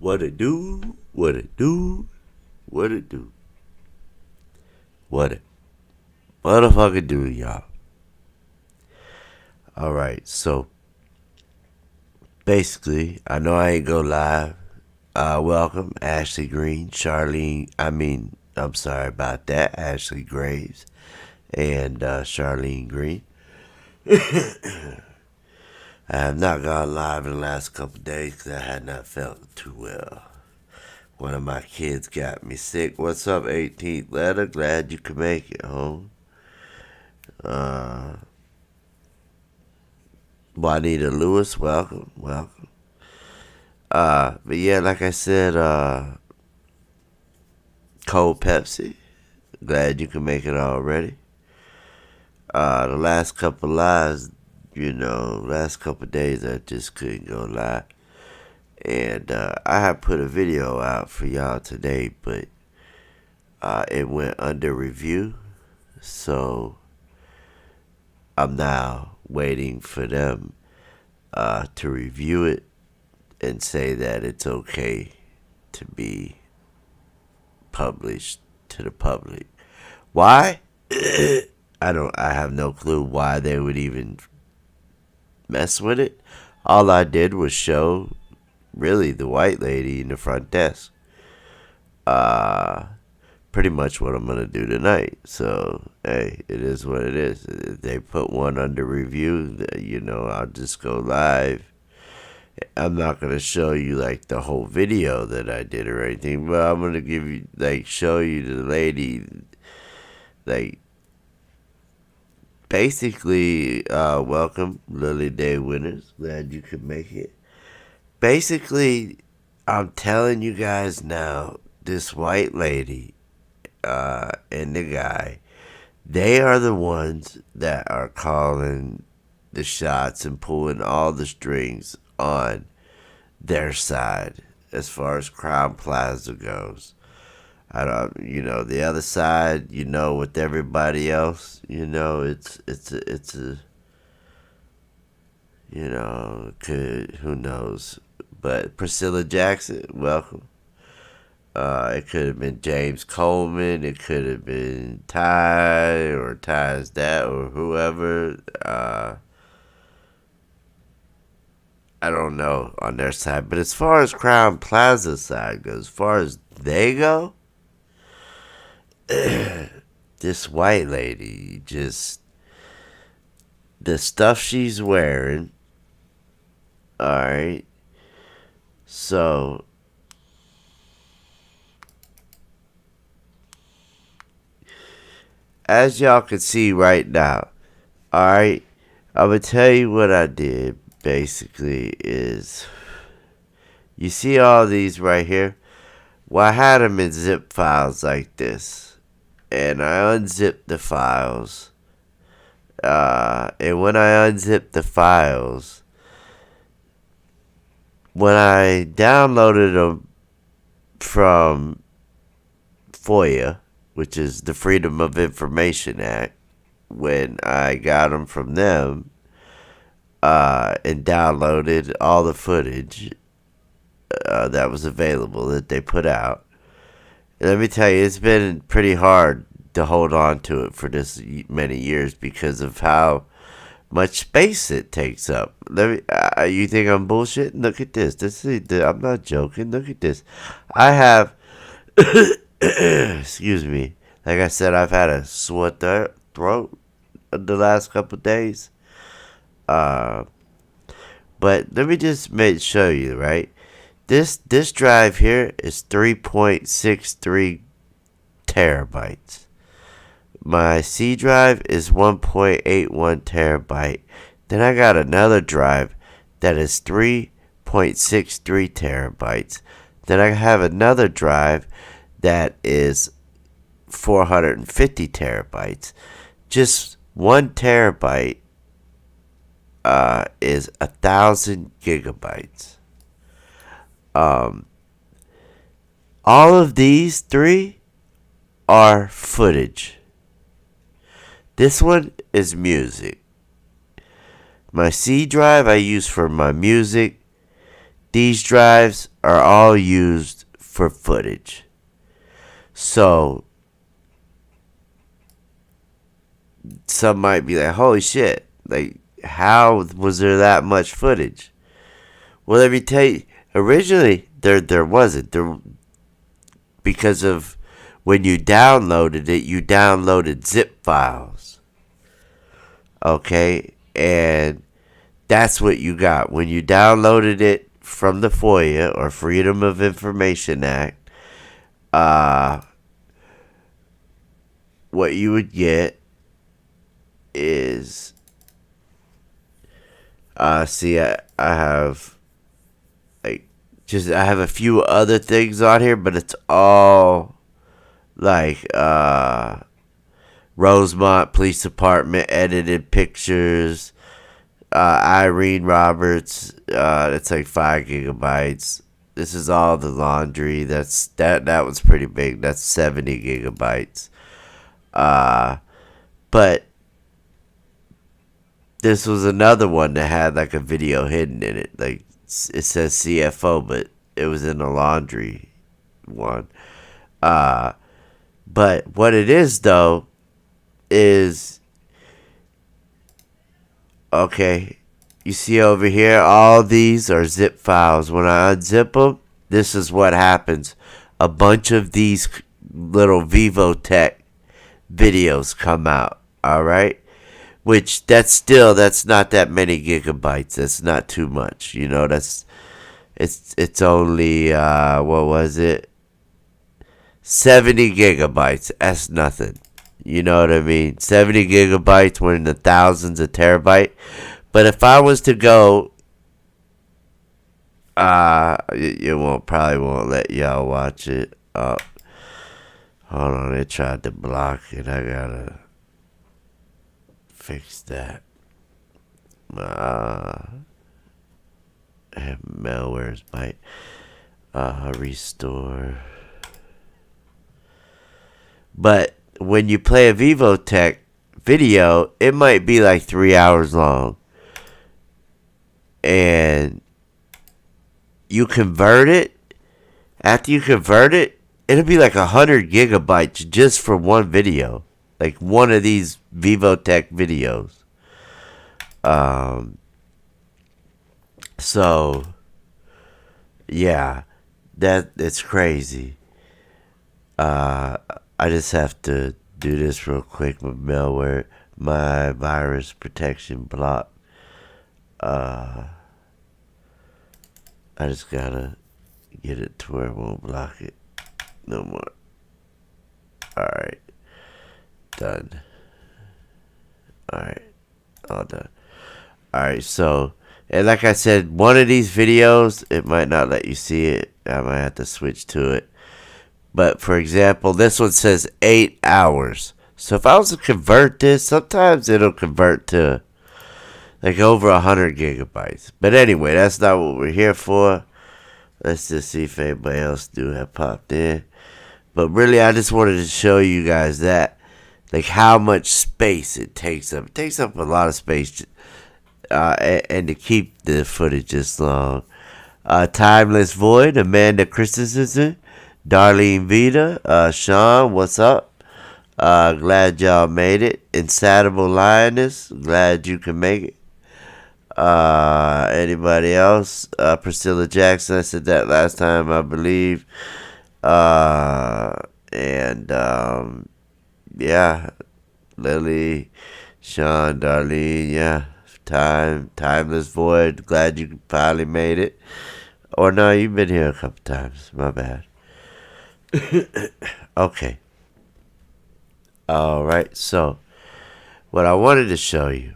What it do? What it do? What it do? What it motherfucker do, y'all? Alright, so basically, I know I ain't go live. Welcome, Ashley Green, I'm sorry about that, Ashley Graves and Charlene Green. I have not gone live in the last couple of days because I had not felt too well. One of my kids got me sick. What's up, 18th letter? Glad you could make it home. Juanita Lewis, welcome. But yeah, like I said, cold Pepsi. Glad you can make it already. The last couple lives, last couple days I just couldn't go live. And I have put a video out for y'all today, but it went under review. So I'm now waiting for them to review it and say that it's okay to be published to the public. Why? I have no clue why they would even mess with it. All I did was show really the white lady in the front desk. Pretty much what I'm gonna do tonight. So hey, it is what it is. If they put one under review, I'll just go live. I'm not gonna show you like the whole video that I did or anything, but I'm gonna show you the lady, basically, welcome, Lily Day winners. Glad you could make it. Basically, I'm telling you guys now, this white lady and the guy, they are the ones that are calling the shots and pulling all the strings on their side as far as Crown Plaza goes. The other side, with everybody else, who knows? But Priscilla Jackson, welcome. It could have been James Coleman. It could have been Ty or Ty's dad or whoever. I don't know on their side. But as far as Crown Plaza side goes, as far as they go, this white lady, just the stuff she's wearing. Alright. So as y'all can see right now, alright, I'm gonna tell you what I did basically is, you see all these right here? Well, I had them in zip files like this, and I unzipped the files, and when I unzipped the files, when I downloaded them from FOIA, which is the Freedom of Information Act, when I got them from them and downloaded all the footage that was available that they put out. And let me tell you, it's been pretty hard to hold on to it for this many years because of how much space it takes up. You think I'm bullshitting? Look at this. I'm not joking. Look at this. I have... excuse me. Like I said, I've had a sore throat the last couple of days. But let me just show you, right? This drive here is 3.63 terabytes. My C drive is 1.81 terabyte. Then I got another drive that is 3.63 terabytes. Then I have another drive that is 450 terabytes. Just 1 terabyte is 1,000 gigabytes. All of these three are footage. This one is music. My C drive I use for my music. these drives are all used for footage. So some might be like, holy shit, like, how was there that much footage? Well, let me tell you, originally there wasn't. There, because of when you downloaded it, you downloaded zip files. Okay? And that's what you got. When you downloaded it from the FOIA, or Freedom of Information Act, what you would get is, see, I have, like, just, I have a few other things on here, but it's all like Rosemont Police Department edited pictures, Irene Roberts, it's like 5 gigabytes. This is all the laundry. That one's pretty big. That's 70 gigabytes. But this was another one that had like a video hidden in it. Like, it says CFO, but it was in the laundry one. But what it is, though, is, okay, you see over here, all these are zip files. When I unzip them, this is what happens. A bunch of these little Vivotech videos come out, all right? Which, that's not that many gigabytes. That's not too much, you know. It's only, what was it? 70 gigabytes. That's nothing. You know what I mean? 70 gigabytes, we're in the thousands of terabyte. But if I was to go, it probably won't let y'all watch it. Hold on, it tried to block it. I gotta fix that. Malware's bite. Restore. But when you play a Vivotech video, it might be like 3 hours long. And you convert it. After you convert it, it'll be like 100 gigabytes just for one video. Like one of these Vivotech videos. So, yeah, it's crazy. I just have to do this real quick with malware, my virus protection block. I just gotta get it to where it won't block it no more. Alright. Done. Alright. All done. Alright, so, and like I said, one of these videos, it might not let you see it. I might have to switch to it. But, for example, this one says 8 hours. So if I was to convert this, sometimes it'll convert to like over 100 gigabytes. But anyway, that's not what we're here for. Let's just see if anybody else do have popped in. But really, I just wanted to show you guys that, like, how much space it takes up. It takes up a lot of space, and to keep the footage this long. Timeless Void, Amanda Christensen, Darlene Vita, Sean, what's up? Glad y'all made it. Insatiable Lioness, glad you can make it. Anybody else? Priscilla Jackson, I said that last time, I believe. Yeah, Lily, Sean, Darlene, yeah. Timeless Void, glad you finally made it. Or no, you've been here a couple times, my bad. Okay. Alright, so what I wanted to show you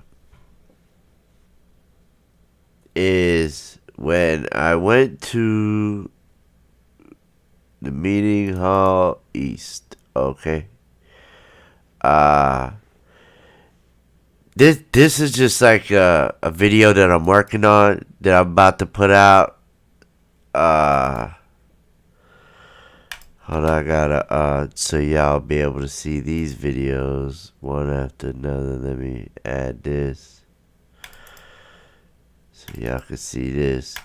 is when I went to the meeting hall east, okay? This is just like a video that I'm working on, that I'm about to put out. Hold on, I gotta, so y'all be able to see these videos one after another. Let me add this so y'all can see this.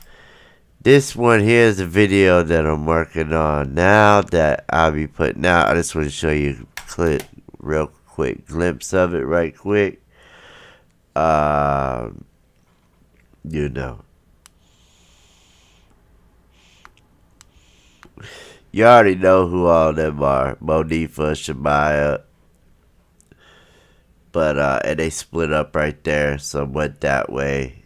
This one here is a video that I'm working on now that I'll be putting out. I just want to show you a real quick glimpse of it right quick. You know. You already know who all them are. Monifa, Shemaya. But, and they split up right there. So went that way.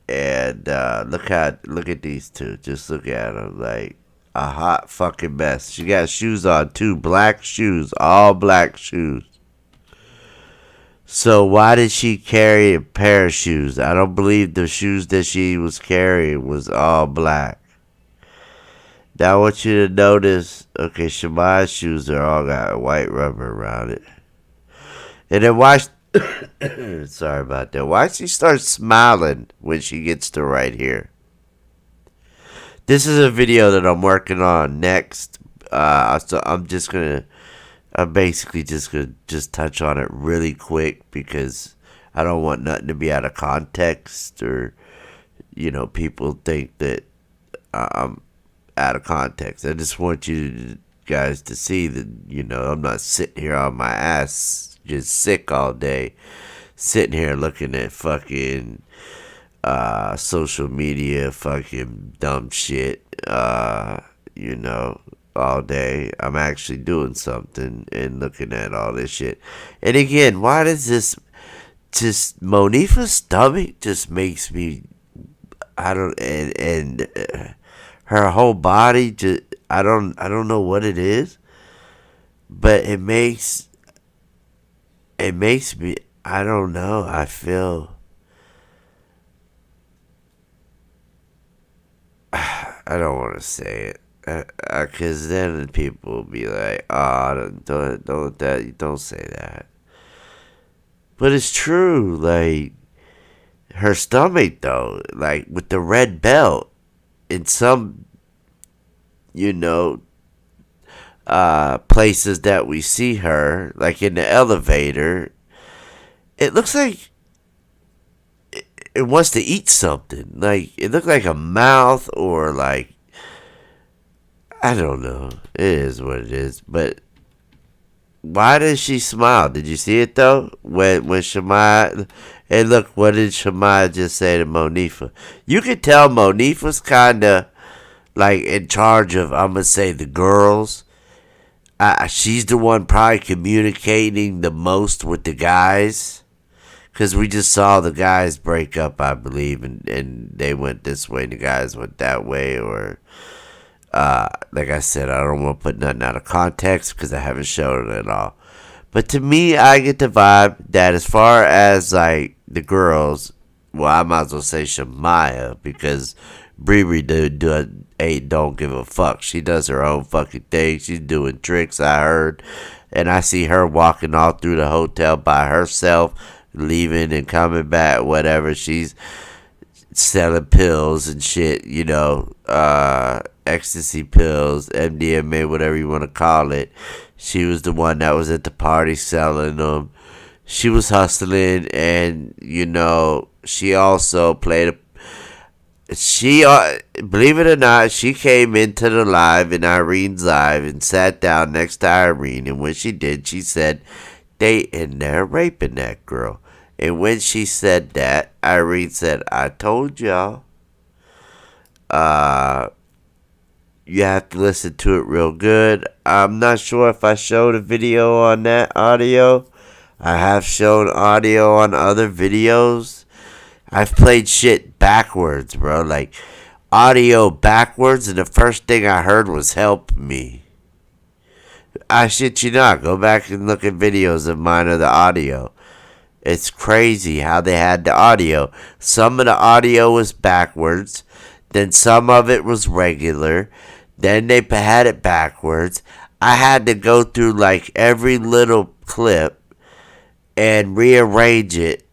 And look at these two. Just look at them like a hot fucking mess. She got shoes on too, black shoes, all black shoes. So why did she carry a pair of shoes? I don't believe the shoes that she was carrying was all black. Now I want you to notice. Okay, Shemaya's shoes are all got white rubber around it. And then why? Sorry about that. Why she starts smiling when she gets to right here? This is a video that I'm working on next. So I'm basically just gonna touch on it really quick because I don't want nothing to be out of context or, people think that I'm out of context. I just want you guys to see that, I'm not sitting here on my ass just sick all day, sitting here looking at fucking social media, fucking dumb shit, all day. I'm actually doing something and looking at all this shit. And again, why does this Monifa's stomach just makes me, her whole body just, I don't know what it is, but it makes me, I don't know, I feel, I don't want to say it, because then people will be like, oh, don't say that. But it's true, like, her stomach, though, like, with the red belt, in some, places that we see her, like in the elevator, it looks like it wants to eat something. Like, it looked like a mouth or like, I don't know. It is what it is. But why does she smile? Did you see it though? When Shemaya, and look, what did Shemaya just say to Monifa? You could tell Monifa's kind of like in charge of, I'm going to say, the girls. She's the one probably communicating the most with the guys. Because we just saw the guys break up, I believe, and they went this way and the guys went that way. Or, like I said, I don't want to put nothing out of context because I haven't shown it at all. But to me, I get the vibe that as far as, like, the girls, well, I might as well say Shemaya because Bree don't give a fuck. She does her own fucking thing. She's doing tricks, I heard. And I see her walking all through the hotel by herself, leaving and coming back, whatever. She's selling pills and shit, ecstasy pills, MDMA, whatever you want to call it. She was the one that was at the party selling them. She was hustling, and, she also played a, believe it or not, she came into the live, in Irene's live, and sat down next to Irene. And when she did, she said, they in there raping that girl. And when she said that, Irene said, I told y'all. You have to listen to it real good. I'm not sure if I showed a video on that audio. I have shown audio on other videos. I've played shit backwards, bro. Like, audio backwards, and the first thing I heard was help me. I shit you not. Go back and look at videos of mine of the audio. It's crazy how they had the audio. Some of the audio was backwards. Then some of it was regular. Then they had it backwards. I had to go through like every little clip and rearrange it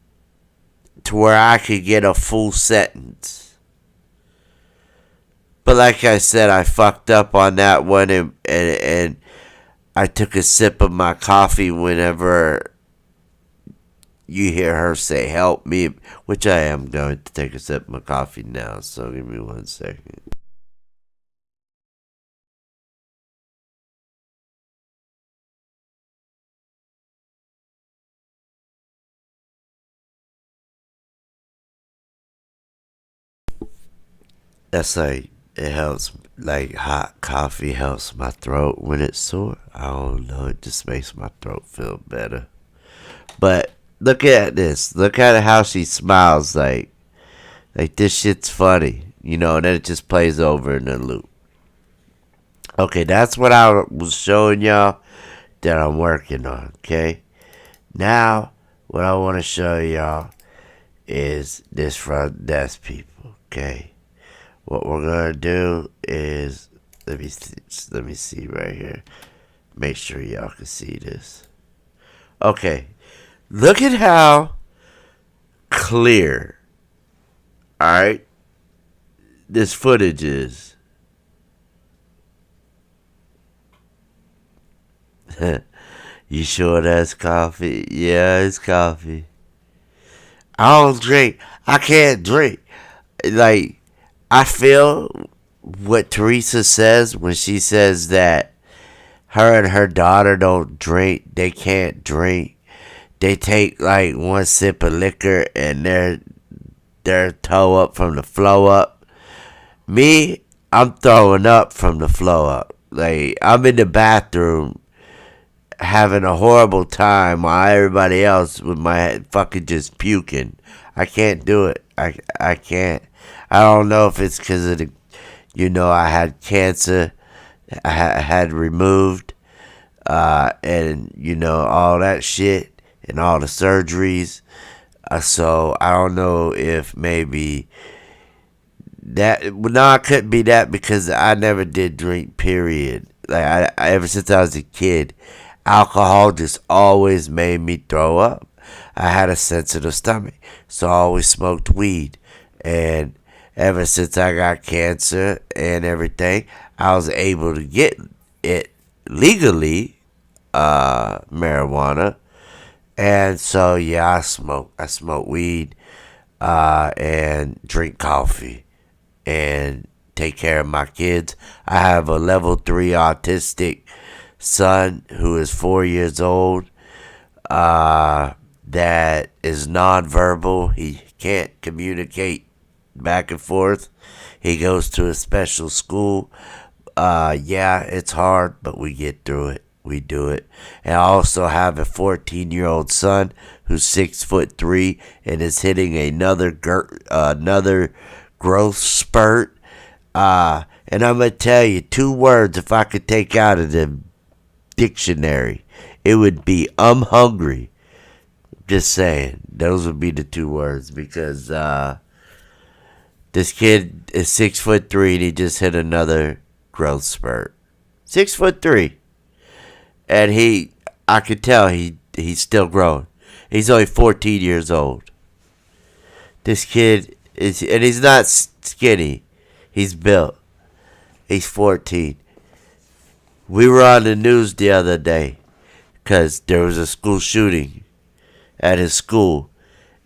to where I could get a full sentence. But like I said, I fucked up on that one, and I took a sip of my coffee whenever you hear her say help me, which I am going to take a sip of my coffee now, so give me 1 second. That's like, it helps, like hot coffee helps my throat when it's sore. I don't know, it just makes my throat feel better. But look at this. Look at how she smiles, like this shit's funny, and then it just plays over in a loop. Okay, that's what I was showing y'all that I'm working on, okay? Now, what I want to show y'all is this front desk people, okay? What we're going to do is, let me see right here. Make sure y'all can see this. Okay, look at how clear, alright, this footage is. You sure that's coffee? Yeah, it's coffee. I don't drink. I can't drink. Like, I feel what Teresa says when she says that her and her daughter don't drink. They can't drink. They take like one sip of liquor and they're toe up from the flow up. Me, I'm throwing up from the flow up. Like, I'm in the bathroom having a horrible time while everybody else with my head fucking just puking. I can't do it. I can't. I don't know if it's because of I had cancer. I had removed, and all that shit and all the surgeries. So I don't know if maybe that. Well, no, it couldn't be that because I never did drink. Period. Like I ever since I was a kid, alcohol just always made me throw up. I had a sensitive stomach, so I always smoked weed. And ever since I got cancer and everything, I was able to get it legally, marijuana. And so, yeah, I smoke weed, and drink coffee and take care of my kids. I have a level 3 autistic son who is 4 years old, that is nonverbal. He can't communicate back and forth. He goes to a special school. Yeah, it's hard, but we get through it. We do it. And I also have a 14-year-old son who's 6'3" and is hitting another growth spurt. And I'm gonna tell you 2 words if I could take out of the dictionary, it would be hungry. Just saying, those would be the 2 words because this kid is 6'3" and he just hit another growth spurt. 6'3", and I could tell he's still growing. He's only 14 years old. This kid and he's not skinny. He's built. He's 14. We were on the news the other day because there was a school shooting at his school,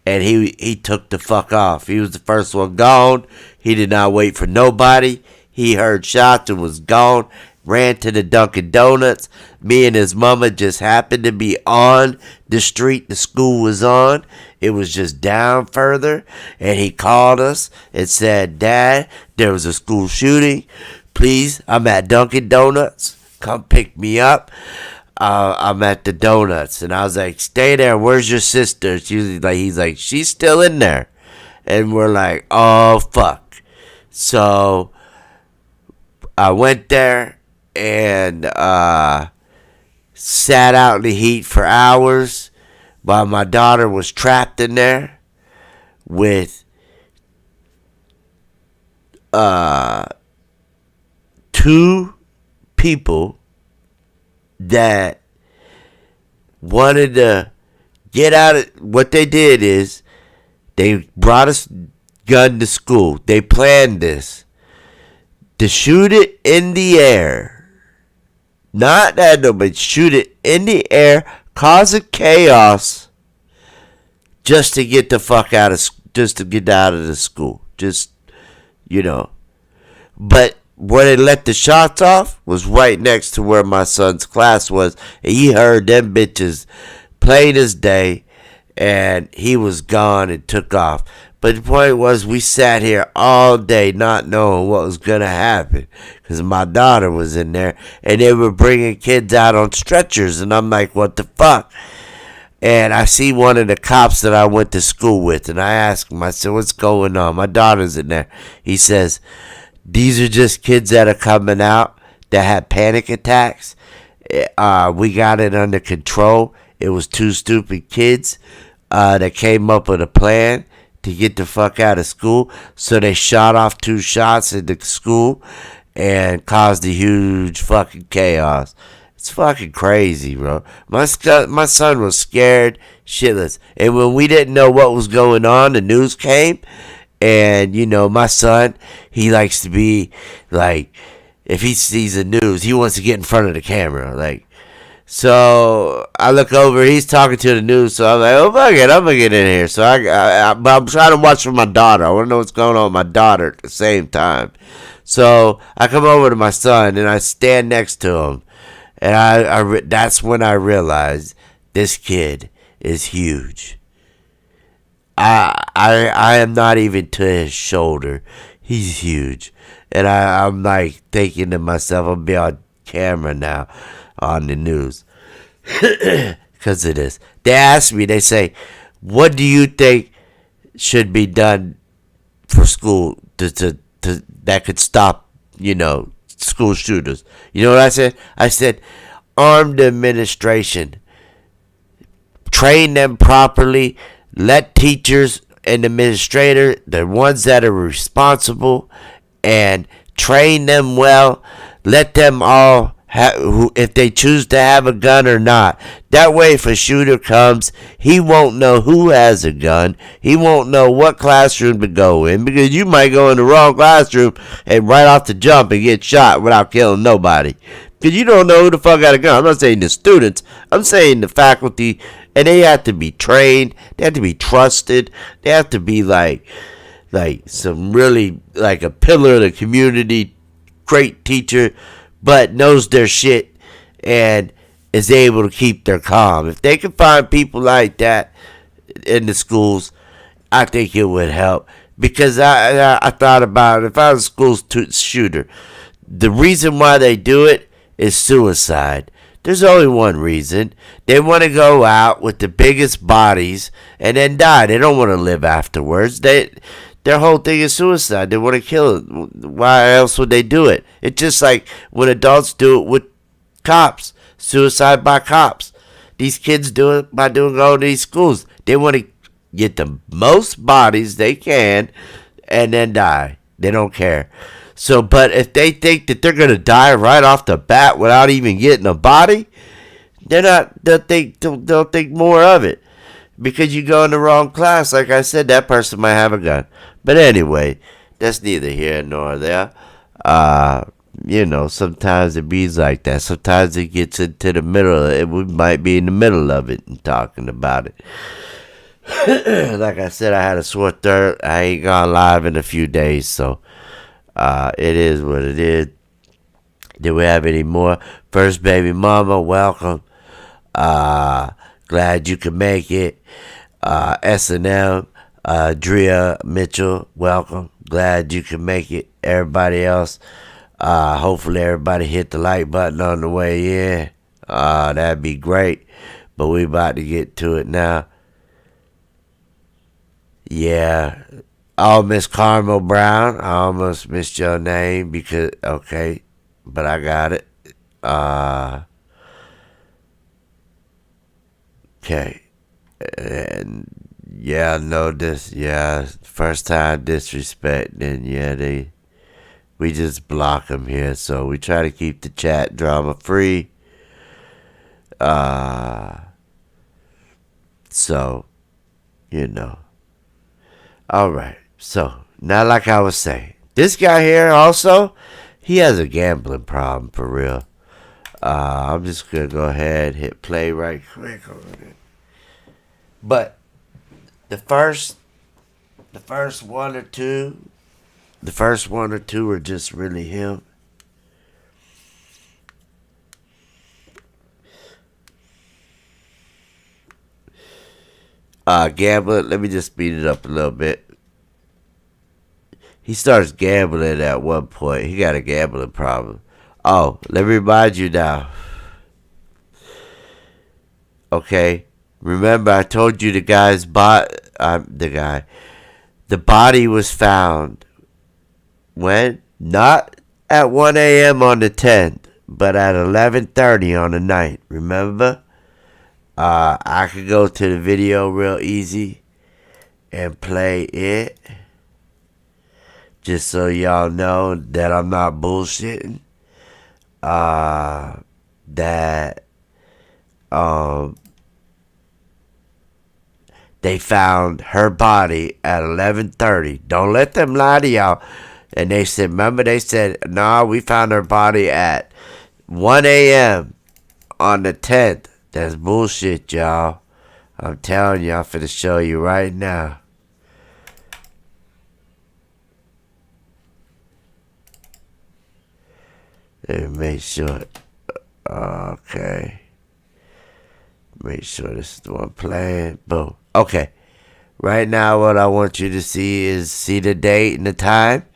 and he took the fuck off. He was the first one gone. He did not wait for nobody. He heard shots and was gone. Ran to the Dunkin' Donuts. Me and his mama just happened to be on the street the school was on. It was just down further, and he called us and said, "Dad, there was a school shooting. Please, I'm at Dunkin' Donuts. Come pick me up. I'm at the donuts." And I was like, "Stay there. Where's your sister?" He's like, "She's still in there." And we're like, "Oh, fuck." So I went there and sat out in the heat for hours while my daughter was trapped in there with 2 people that wanted to get out of. What they did is they brought a gun to school. They planned this to shoot it in the air. Not that, no, but shoot it in the air, cause a chaos, just to get the fuck out of, just to get out of the school. Just, But where they let the shots off was right next to where my son's class was. And he heard them bitches plain as day. and he was gone and took off. But the point was, we sat here all day not knowing what was going to happen because my daughter was in there, and they were bringing kids out on stretchers, and I'm like, what the fuck? And I see one of the cops that I went to school with, and I asked him, I said, what's going on? My daughter's in there. He says, these are just kids that are coming out that had panic attacks. We got it under control. It was two stupid kids that came up with a plan to get the fuck out of school. So they shot off 2 shots at the school and caused a huge fucking chaos. It's fucking crazy, bro. My son was scared shitless. And when we didn't know what was going on, the news came. And, you know, my son, he likes to be, like, if he sees the news, he wants to get in front of the camera. Like, so I look over, he's talking to the news, so I'm like, oh, fuck it, I'm going to get in here. So but I'm trying to watch for my daughter. I want to know what's going on with my daughter at the same time. So I come over to my son, and I stand next to him. And that's when I realized this kid is huge. I am not even to his shoulder. He's huge. And I'm like thinking to myself, I'll be on camera now on the news. Because of this. They ask me, they say, what do you think should be done for school to that could stop, you know, school shooters? You know what I said? I said, arm the administration. Train them properly. Let teachers and administrators, the ones that are responsible, and train them well. Let them all if they choose to have a gun or not. That way, if a shooter comes, he won't know who has a gun. He won't know what classroom to go in, because you might go in the wrong classroom and right off the jump and get shot without killing nobody. Because you don't know who the fuck got a gun. I'm not saying the students. I'm saying the faculty. And they have to be trained. They have to be trusted. They have to be like some really, like a pillar of the community, great teacher, but knows their shit and is able to keep their calm. If they can find people like that in the schools, I think it would help. Because I thought about it. If I was a school shooter, the reason why they do it is suicide. There's only one reason. They want to go out with the biggest bodies and then die. They don't want to live afterwards. Their whole thing is suicide. They want to kill it. Why else would they do it? It's just like when adults do it with cops. Suicide by cops. These kids do it by going to these schools. They want to get the most bodies they can and then die. They don't care. So, but if they think that they're going to die right off the bat without even getting a body, they'll think more of it. Because you go in the wrong class, like I said, that person might have a gun. But anyway, that's neither here nor there. You know, sometimes it be like that. Sometimes it gets into the middle of it. We might be in the middle of it and talking about it. Like I said, I had a sore throat. I ain't gone live in a few days, so it is what it is. Do we have any more? First baby mama, welcome. Glad you could make it. S&M, Drea Mitchell, welcome. Glad you could make it. Everybody else, hopefully everybody hit the like button on the way in. That'd be great. But we about to get to it now. Yeah. Oh, Miss Carmel Brown. I almost missed your name because, okay, but I got it. Okay. And yeah, I know this. Yeah, first time disrespect. Then yeah, we just block them here. So we try to keep the chat drama free. So, you know. All right. So, now like I was saying, this guy here also, he has a gambling problem for real. I'm just going to go ahead and hit play right quick on it. But the first one or two are just really him. gambling. Let me just speed it up a little bit. He starts gambling at one point. He got a gambling problem. Oh, let me remind you now. Okay, remember I told you the body was found when? Not at 1 a.m. on the 10th, but at 11:30 on the 9th. Remember? I could go to the video real easy and play it, just so y'all know that I'm not bullshitting. That they found her body at 11:30. Don't let them lie to y'all. And they said, remember they said, nah, we found her body at 1 a.m. on the 10th. That's bullshit, y'all. I'm telling you, I'm finna show you right now. Let me make sure. Okay. Make sure this is the one playing. Boom. Okay. Right now, what I want you to see the date and the time.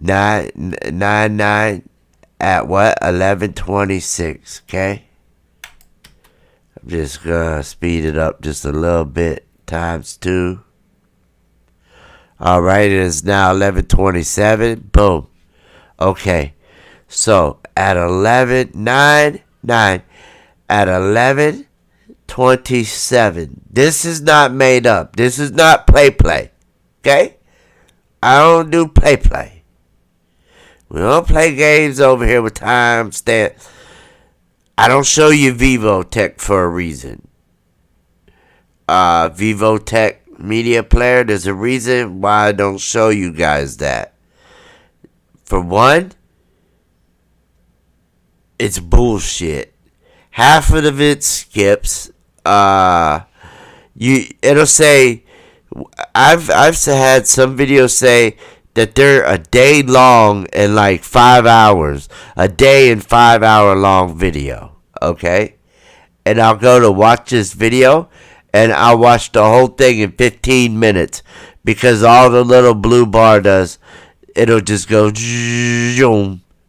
9 at what? 11:26. Okay. I'm just gonna speed it up just a little bit. Times 2. All right. It is now 11:27. Boom. Okay. So at 9 at 11:27. This is not made up. This is not play. Okay? I don't do play. We don't play games over here with timestamps. I don't show you Vivotech for a reason. Vivotech Media Player, there's a reason why I don't show you guys that. For one, it's bullshit. Half of it skips. It'll say, I've had some videos say that they're a day long and like 5 hours. A day and 5 hour long video. Okay? And I'll go to watch this video and I'll watch the whole thing in 15 minutes. Because all the little blue bar does, it'll just go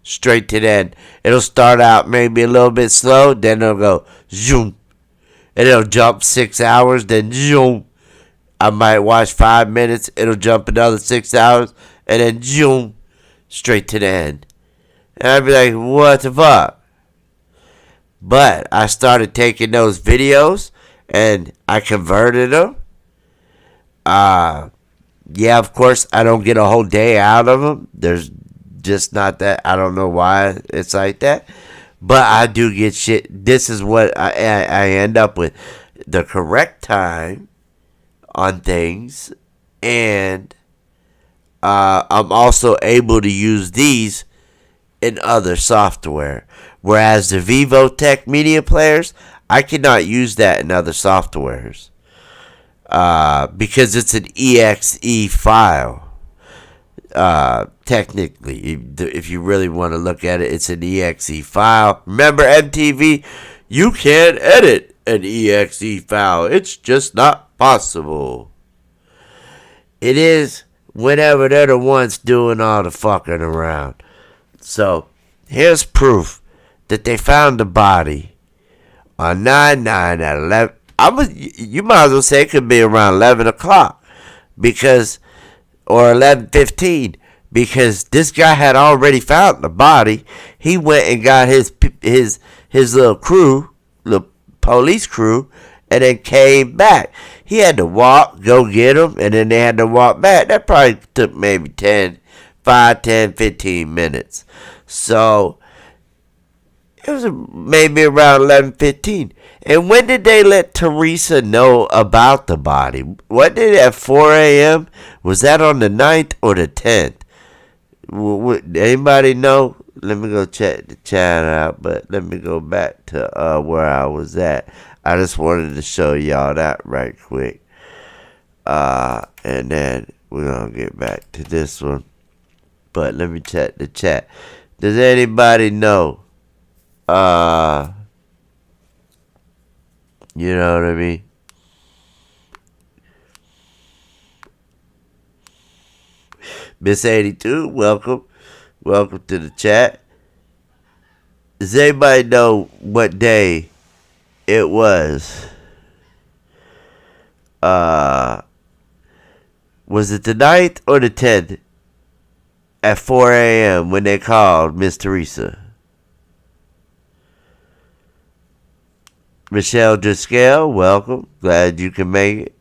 straight to the end. It'll start out maybe a little bit slow, then it'll go zoom. And it'll jump 6 hours, then zoom. I might watch 5 minutes, it'll jump another 6 hours, and then zoom, straight to the end. And I'd be like, what the fuck? But I started taking those videos, and I converted them. Yeah, of course, I don't get a whole day out of them. There's just not that. I don't know why it's like that. But I do get shit. This is what I end up with. The correct time on things. And I'm also able to use these in other software. Whereas the Vivotech media players, I cannot use that in other softwares. Because it's an exe file. Technically, if you really want to look at it, it's an exe file. Remember MTV? You can't edit an exe file. It's just not possible. It is whenever they're the ones doing all the fucking around. So, here's proof that they found the body on 9/9 at 11. You might as well say it could be around 11 o'clock. Because, or 11:15. Because this guy had already found the body. He went and got his little crew, the police crew, and then came back. He had to walk, go get him, and then they had to walk back. That probably took maybe 15 minutes. So, it was maybe around 11:15. And when did they let Teresa know about the body? What did it at 4 a.m.? Was that on the 9th or the 10th? Anybody know? Let me go check the chat out, but let me go back to where I was at. I just wanted to show y'all that right quick. And then we're going to get back to this one. But let me check the chat. Does anybody know? You know what I mean? Miss 82, welcome. Welcome to the chat. Does anybody know what day it was? Was it the 9th or the 10th at 4 a.m. when they called Miss Teresa? Michelle Driscoll, welcome. Glad you can make it.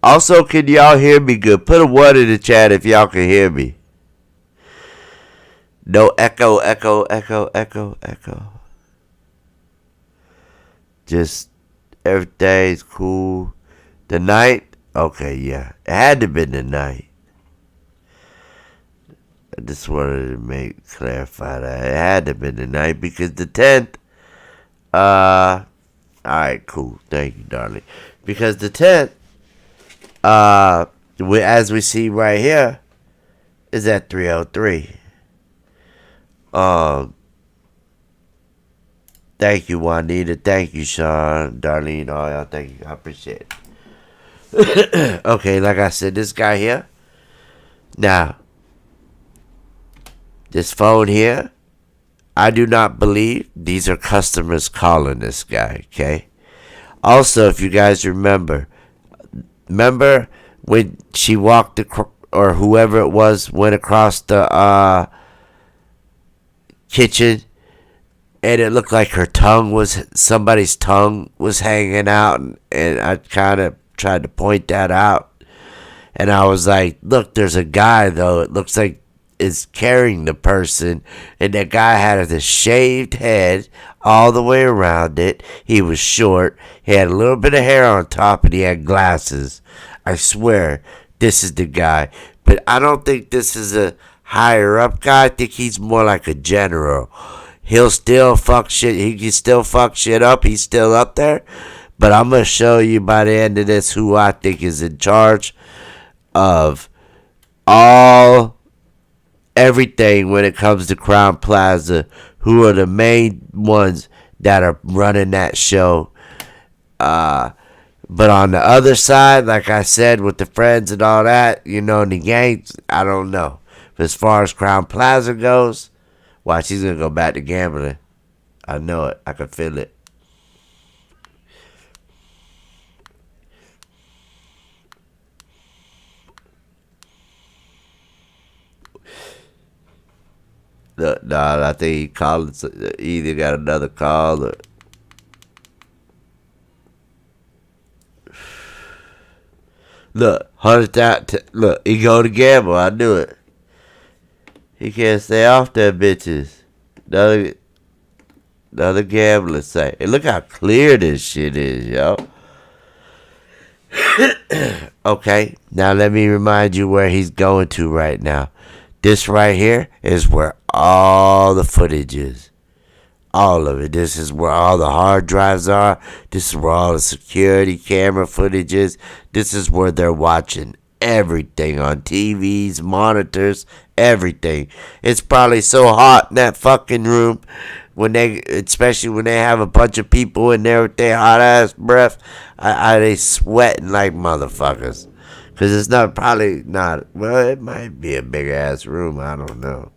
Also, can y'all hear me good? Put a 1 in the chat if y'all can hear me. No echo, echo, echo, echo, echo. Just everything's cool. The night? Okay, yeah. It had to have been the night. I just wanted to clarify that. It had to have been the night because the 10th, alright, cool. Thank you, darling. Because the 10th, as we see right here, is at 3:03. Thank you, Juanita. Thank you, Sean, Darlene, all y'all. Thank you. I appreciate it. Okay, like I said, this guy here. Now, this phone here, I do not believe these are customers calling this guy, okay? Also, if you guys remember when she walked or whoever it was went across the kitchen and it looked like somebody's tongue was hanging out, and I kind of tried to point that out, and I was like, look, there's a guy though, it looks like is carrying the person, and that guy had a shaved head all the way around it. He was short, he had a little bit of hair on top, and he had glasses. I swear this is the guy, but I don't think this is a higher up guy. I think he's more like a general. He'll still fuck shit. He can still fuck shit up. He's still up there. But I'm going to show you by the end of this who I think is in charge of everything when it comes to Crown Plaza. Who are the main ones that are running that show. But on the other side, like I said, with the friends and all that, and the gangs, I don't know. But as far as Crown Plaza goes, watch, he's going to go back to gambling. I know it. I can feel it. Nah, I think he called. He either got another call or. Look, 100,000. Look, he go to gamble. I knew it. He can't stay off them bitches. Another gambler site. Hey, look how clear this shit is, yo. Okay, now let me remind you where he's going to right now. This right here is where all the footage is. All of it. This is where all the hard drives are. This is where all the security camera footage is. This is where they're watching everything on TVs, monitors, everything. It's probably so hot in that fucking room especially when they have a bunch of people in there with their hot ass breath. They sweating like motherfuckers. Because it's probably not, well, it might be a big ass room. I don't know.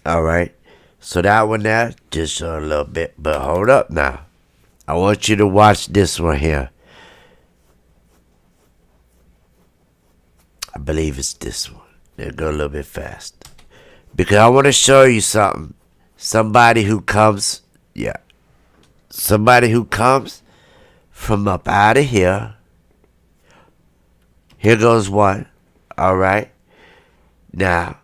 All right. So that one there, just a little bit. But hold up now. I want you to watch this one here. I believe it's this one. They'll go a little bit fast. Because I want to show you something. Somebody who comes from up out of here. Here goes one. All right. Now,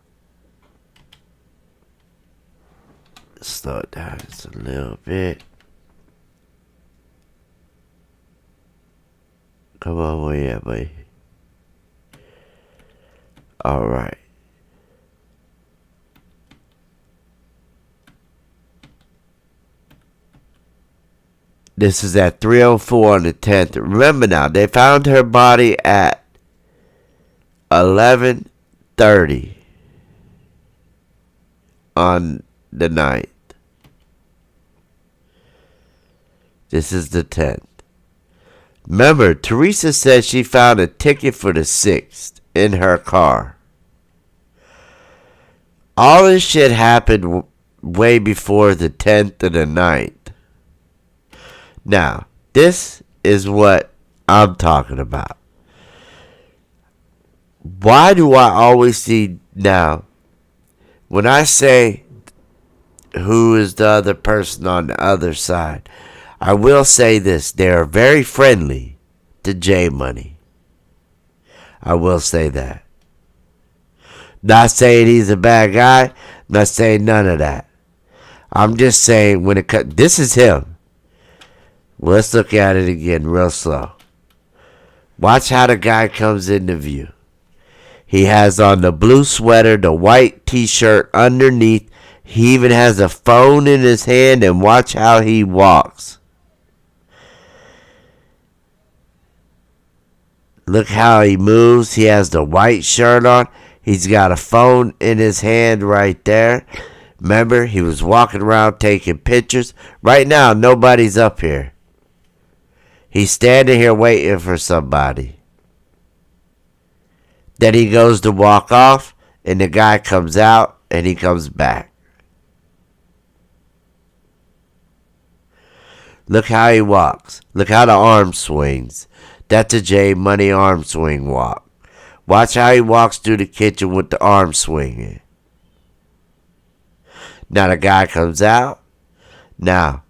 slow it down just a little bit. Come on, where you at, buddy? All right. This is at 3:04 on the 10th. Remember now, they found her body at 11:30 on the 9th. This is the 10th. Remember, Teresa said she found a ticket for the 6th in her car. All this shit happened way before the 10th and the 9th. Now, this is what I'm talking about. Why do I always see now, when I say who is the other person on the other side, I will say this. They are very friendly to J Money. I will say that. Not saying he's a bad guy. Not saying none of that. I'm just saying when it comes, this is him. Let's look at it again real slow. Watch how the guy comes into view. He has on the blue sweater, the white t-shirt underneath. He even has a phone in his hand, and watch how he walks. Look how he moves. He has the white shirt on. He's got a phone in his hand right there. Remember, he was walking around taking pictures. Right now, nobody's up here. He's standing here waiting for somebody. Then he goes to walk off, and the guy comes out, and he comes back. Look how he walks. Look how the arm swings. That's a J Money arm swing walk. Watch how he walks through the kitchen with the arm swinging. Now the guy comes out. Now,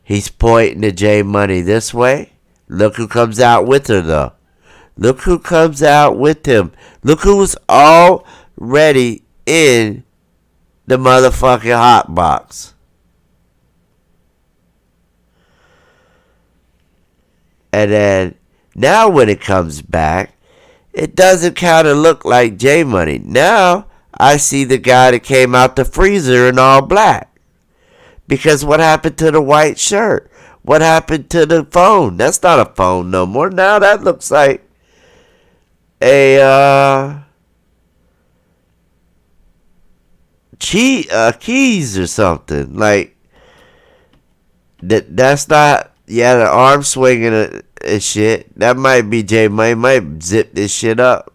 he's pointing to J Money this way. Look who comes out with her, though. Look who comes out with him. Look who's already in the motherfucking hot box. And then, now when it comes back, it doesn't kind of look like J Money. Now, I see the guy that came out the freezer in all black. Because what happened to the white shirt? What happened to the phone? That's not a phone no more. Now that looks like a keys or something. Like that's not. Yeah, the arm swinging and shit. That might be J Money. Might zip this shit up.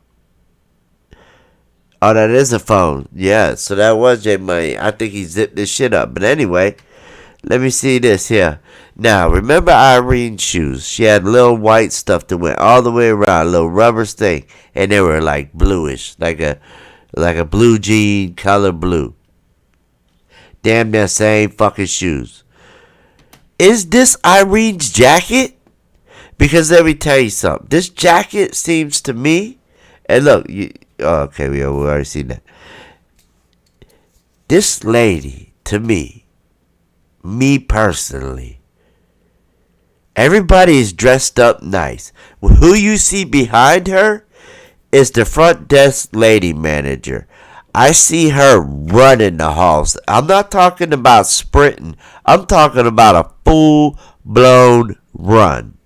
Oh, that is a phone. Yeah, so that was J Money. I think he zipped this shit up. But anyway, let me see this here. Now, remember Irene's shoes? She had little white stuff that went all the way around, a little rubber thing, and they were like bluish, like a blue jean, color blue. Damn near same fucking shoes. Is this Irene's jacket? Because let me tell you something. This jacket seems to me, and look, okay, we already seen that. This lady, to me personally, everybody is dressed up nice. Who you see behind her is the front desk lady manager. I see her running the halls. I'm not talking about sprinting. I'm talking about a full-blown run.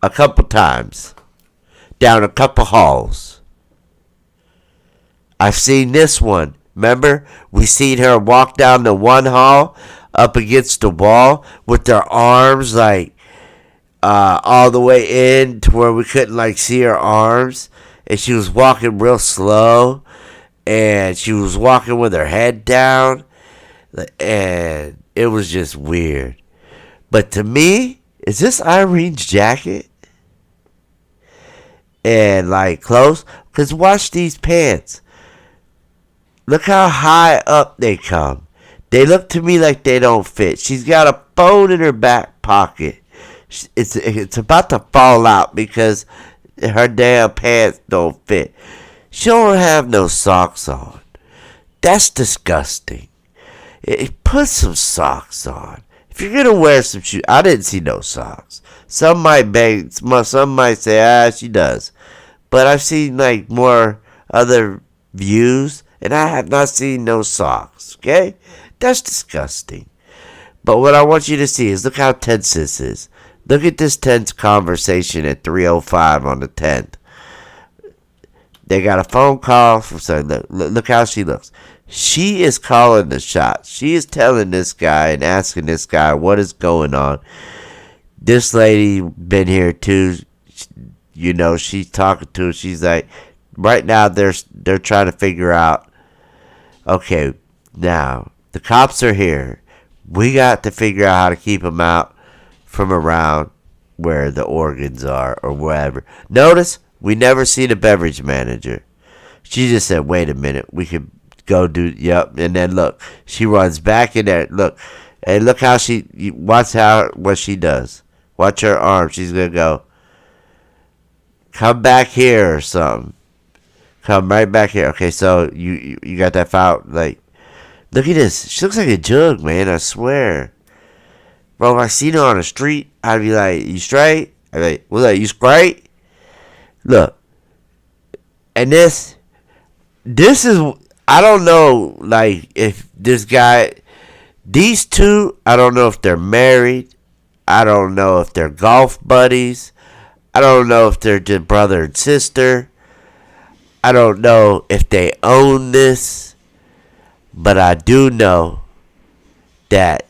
A couple times. Down a couple halls. I've seen this one. Remember? We seen her walk down the one hall up against the wall with her arms like all the way in to where we couldn't like see her arms, and she was walking real slow, and she was walking with her head down, and it was just weird. But to me, is this Irene's jacket? And like close, because watch these pants. Look how high up they come. They look to me like they don't fit. She's got a phone in her back pocket. It's about to fall out because her damn pants don't fit. She don't have no socks on. That's disgusting. Put some socks on. If you're gonna wear some shoes, I didn't see no socks. Some might say, she does. But I've seen like more other views, and I have not seen no socks. Okay? That's disgusting. But what I want you to see is look how tense this is. Look at this tense conversation at 3:05 on the 10th. They got a phone call from somebody. Look how she looks. She is calling the shots. She is telling this guy and asking this guy what is going on. This lady been here too. You know, she's talking to him. She's like, right now they're trying to figure out. Okay, now the cops are here. We got to figure out how to keep them out from around where the organs are or wherever. Notice we never see the beverage manager. She just said, wait a minute, we could go do, yep. And then look, she runs back in there. Look, and look how watch what she does. Watch her arm. She's going to go, come back here or something. Come right back here. Okay, so you got that file, like, look at this. She looks like a jug, man. I swear. Bro, if I seen her on the street, I'd be like, you straight? I'd be like, what's that? You straight? Look. And this is, I don't know, like, if this guy, these two, I don't know if they're married. I don't know if they're golf buddies. I don't know if they're just brother and sister. I don't know if they own this. But I do know that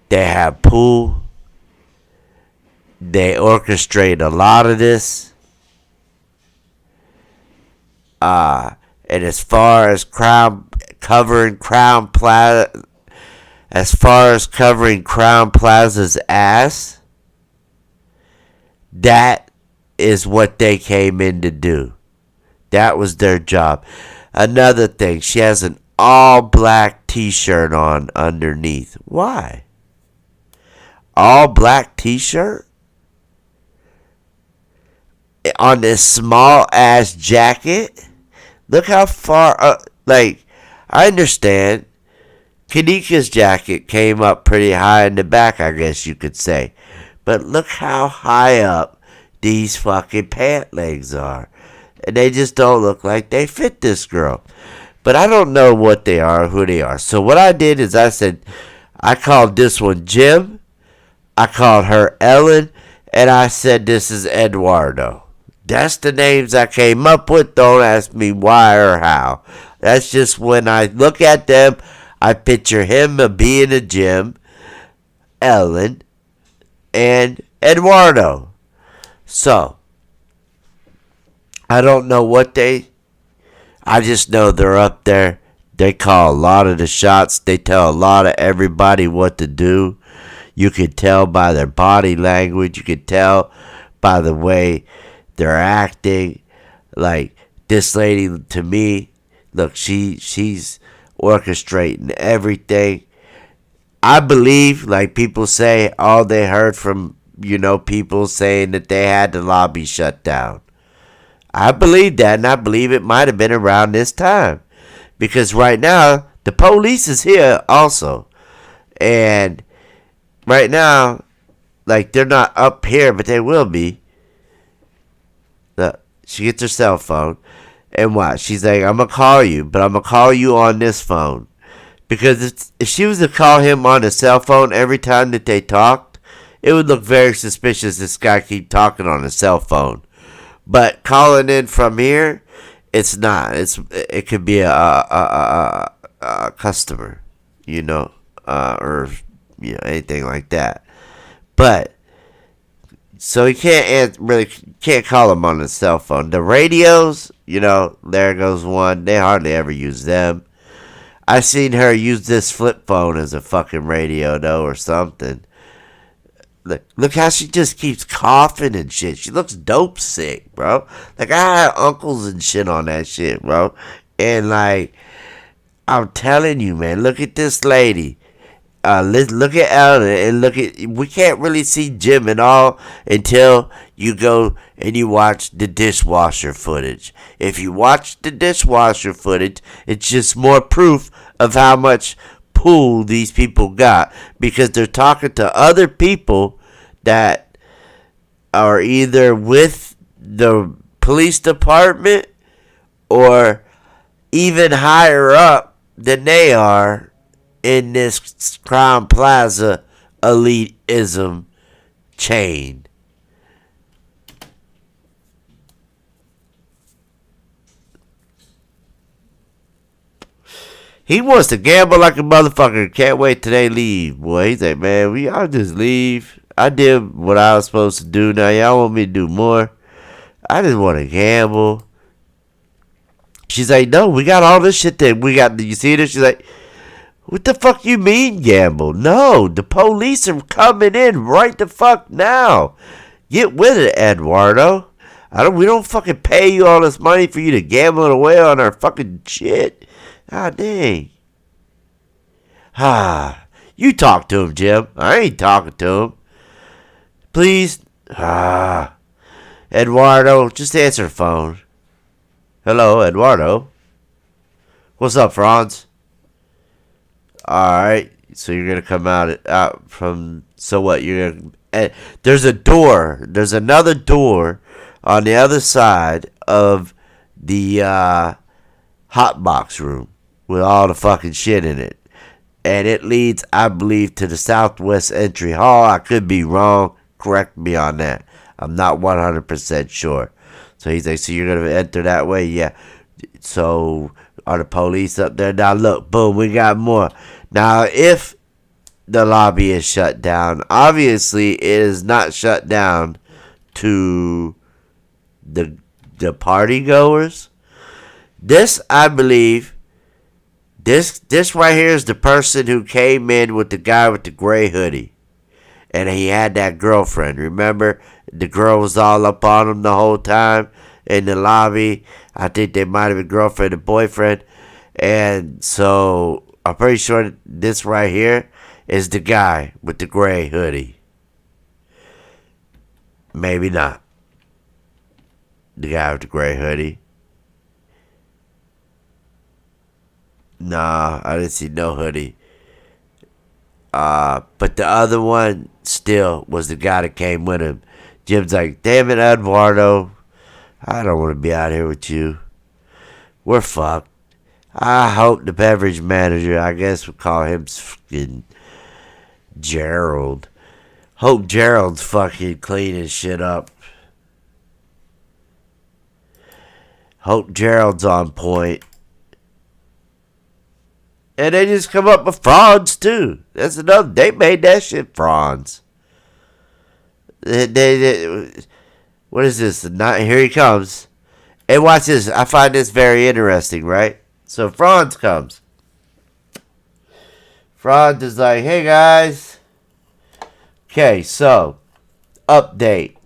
they have pool. They orchestrate a lot of this. And as far as covering Crown Plaza's ass, that is what they came in to do. That was their job. Another thing, she has an all black t-shirt on underneath. Why? All black t-shirt? On this small ass jacket? Look how far up, like, I understand. Kenneka's jacket came up pretty high in the back, I guess you could say. But look how high up these fucking pant legs are. And they just don't look like they fit this girl. But I don't know what they are, who they are. So what I did is I said, I called this one Jim. I called her Ellen. And I said, this is Eduardo. That's the names I came up with. Don't ask me why or how. That's just when I look at them, I picture him being a Jim, Ellen, and Eduardo. So, I don't know what I just know they're up there. They call a lot of the shots. They tell a lot of everybody what to do. You can tell by their body language. You can tell by the way they're acting. Like, this lady, to me, look, she's orchestrating everything. I believe, like people say, all they heard from, people saying that they had the lobby shut down. I believe that, and I believe it might have been around this time. Because right now, the police is here also. And right now, like, they're not up here, but they will be. Look, she gets her cell phone. And what? She's like, I'm going to call you, but I'm going to call you on this phone. Because if she was to call him on the cell phone every time that they talked, it would look very suspicious this guy keep talking on a cell phone. But calling in from here, it's not. It could be a customer, or anything like that. But so he can't call him on the cell phone. The radios, there goes one. They hardly ever use them. I seen her use this flip phone as a fucking radio though, or something. Look how she just keeps coughing and shit. She looks dope sick, bro. Like, I had uncles and shit on that shit, bro. And, like, I'm telling you, man, look at this lady. Look at Ellen and we can't really see Jim at all until you go and you watch the dishwasher footage. If you watch the dishwasher footage, it's just more proof of how much pool these people got, because they're talking to other people that are either with the police department or even higher up than they are in this Crown Plaza elitism chain. He wants to gamble like a motherfucker. Can't wait till they leave, boy. He's like, man, y'all just leave. I did what I was supposed to do. Now y'all want me to do more? I just want to gamble. She's like, no, we got all this shit that we got. You see this? She's like, what the fuck you mean gamble? No, the police are coming in right the fuck now. Get with it, Eduardo. We don't fucking pay you all this money for you to gamble it away on our fucking shit. Ah, dang. You talk to him, Jim. I ain't talking to him. Please. Eduardo, just answer the phone. Hello, Eduardo. What's up, Franz? Alright, so you're going to come out from... So what? You're gonna, there's a door. There's another door on the other side of the hot box room with all the fucking shit in it. And it leads, I believe, to the southwest entry hall. I could be wrong. Correct me on that. I'm not 100% sure. So he's like, so you're going to enter that way? Yeah. So are the police up there? Now look, boom, we got more. Now if the lobby is shut down, obviously it is not shut down to the party goers. This, I believe, this right here is the person who came in with the guy with the gray hoodie. And he had that girlfriend. Remember? The girl was all up on him the whole time in the lobby. I think they might have been girlfriend and boyfriend. And so I'm pretty sure this right here is the guy with the gray hoodie. Maybe not. The guy with the gray hoodie. Nah, I didn't see no hoodie. But the other one still was the guy that came with him. Jim's like, damn it, Eduardo. I don't want to be out here with you. We're fucked. I hope the beverage manager, I guess we'll call him fucking Gerald. Hope Gerald's fucking cleaning shit up. Hope Gerald's on point. And they just come up with frauds too. That's another. They made that shit frauds. What is this? Here he comes. And watch this. I find this very interesting, right? So Franz comes. Franz is like, hey guys. Okay, so update.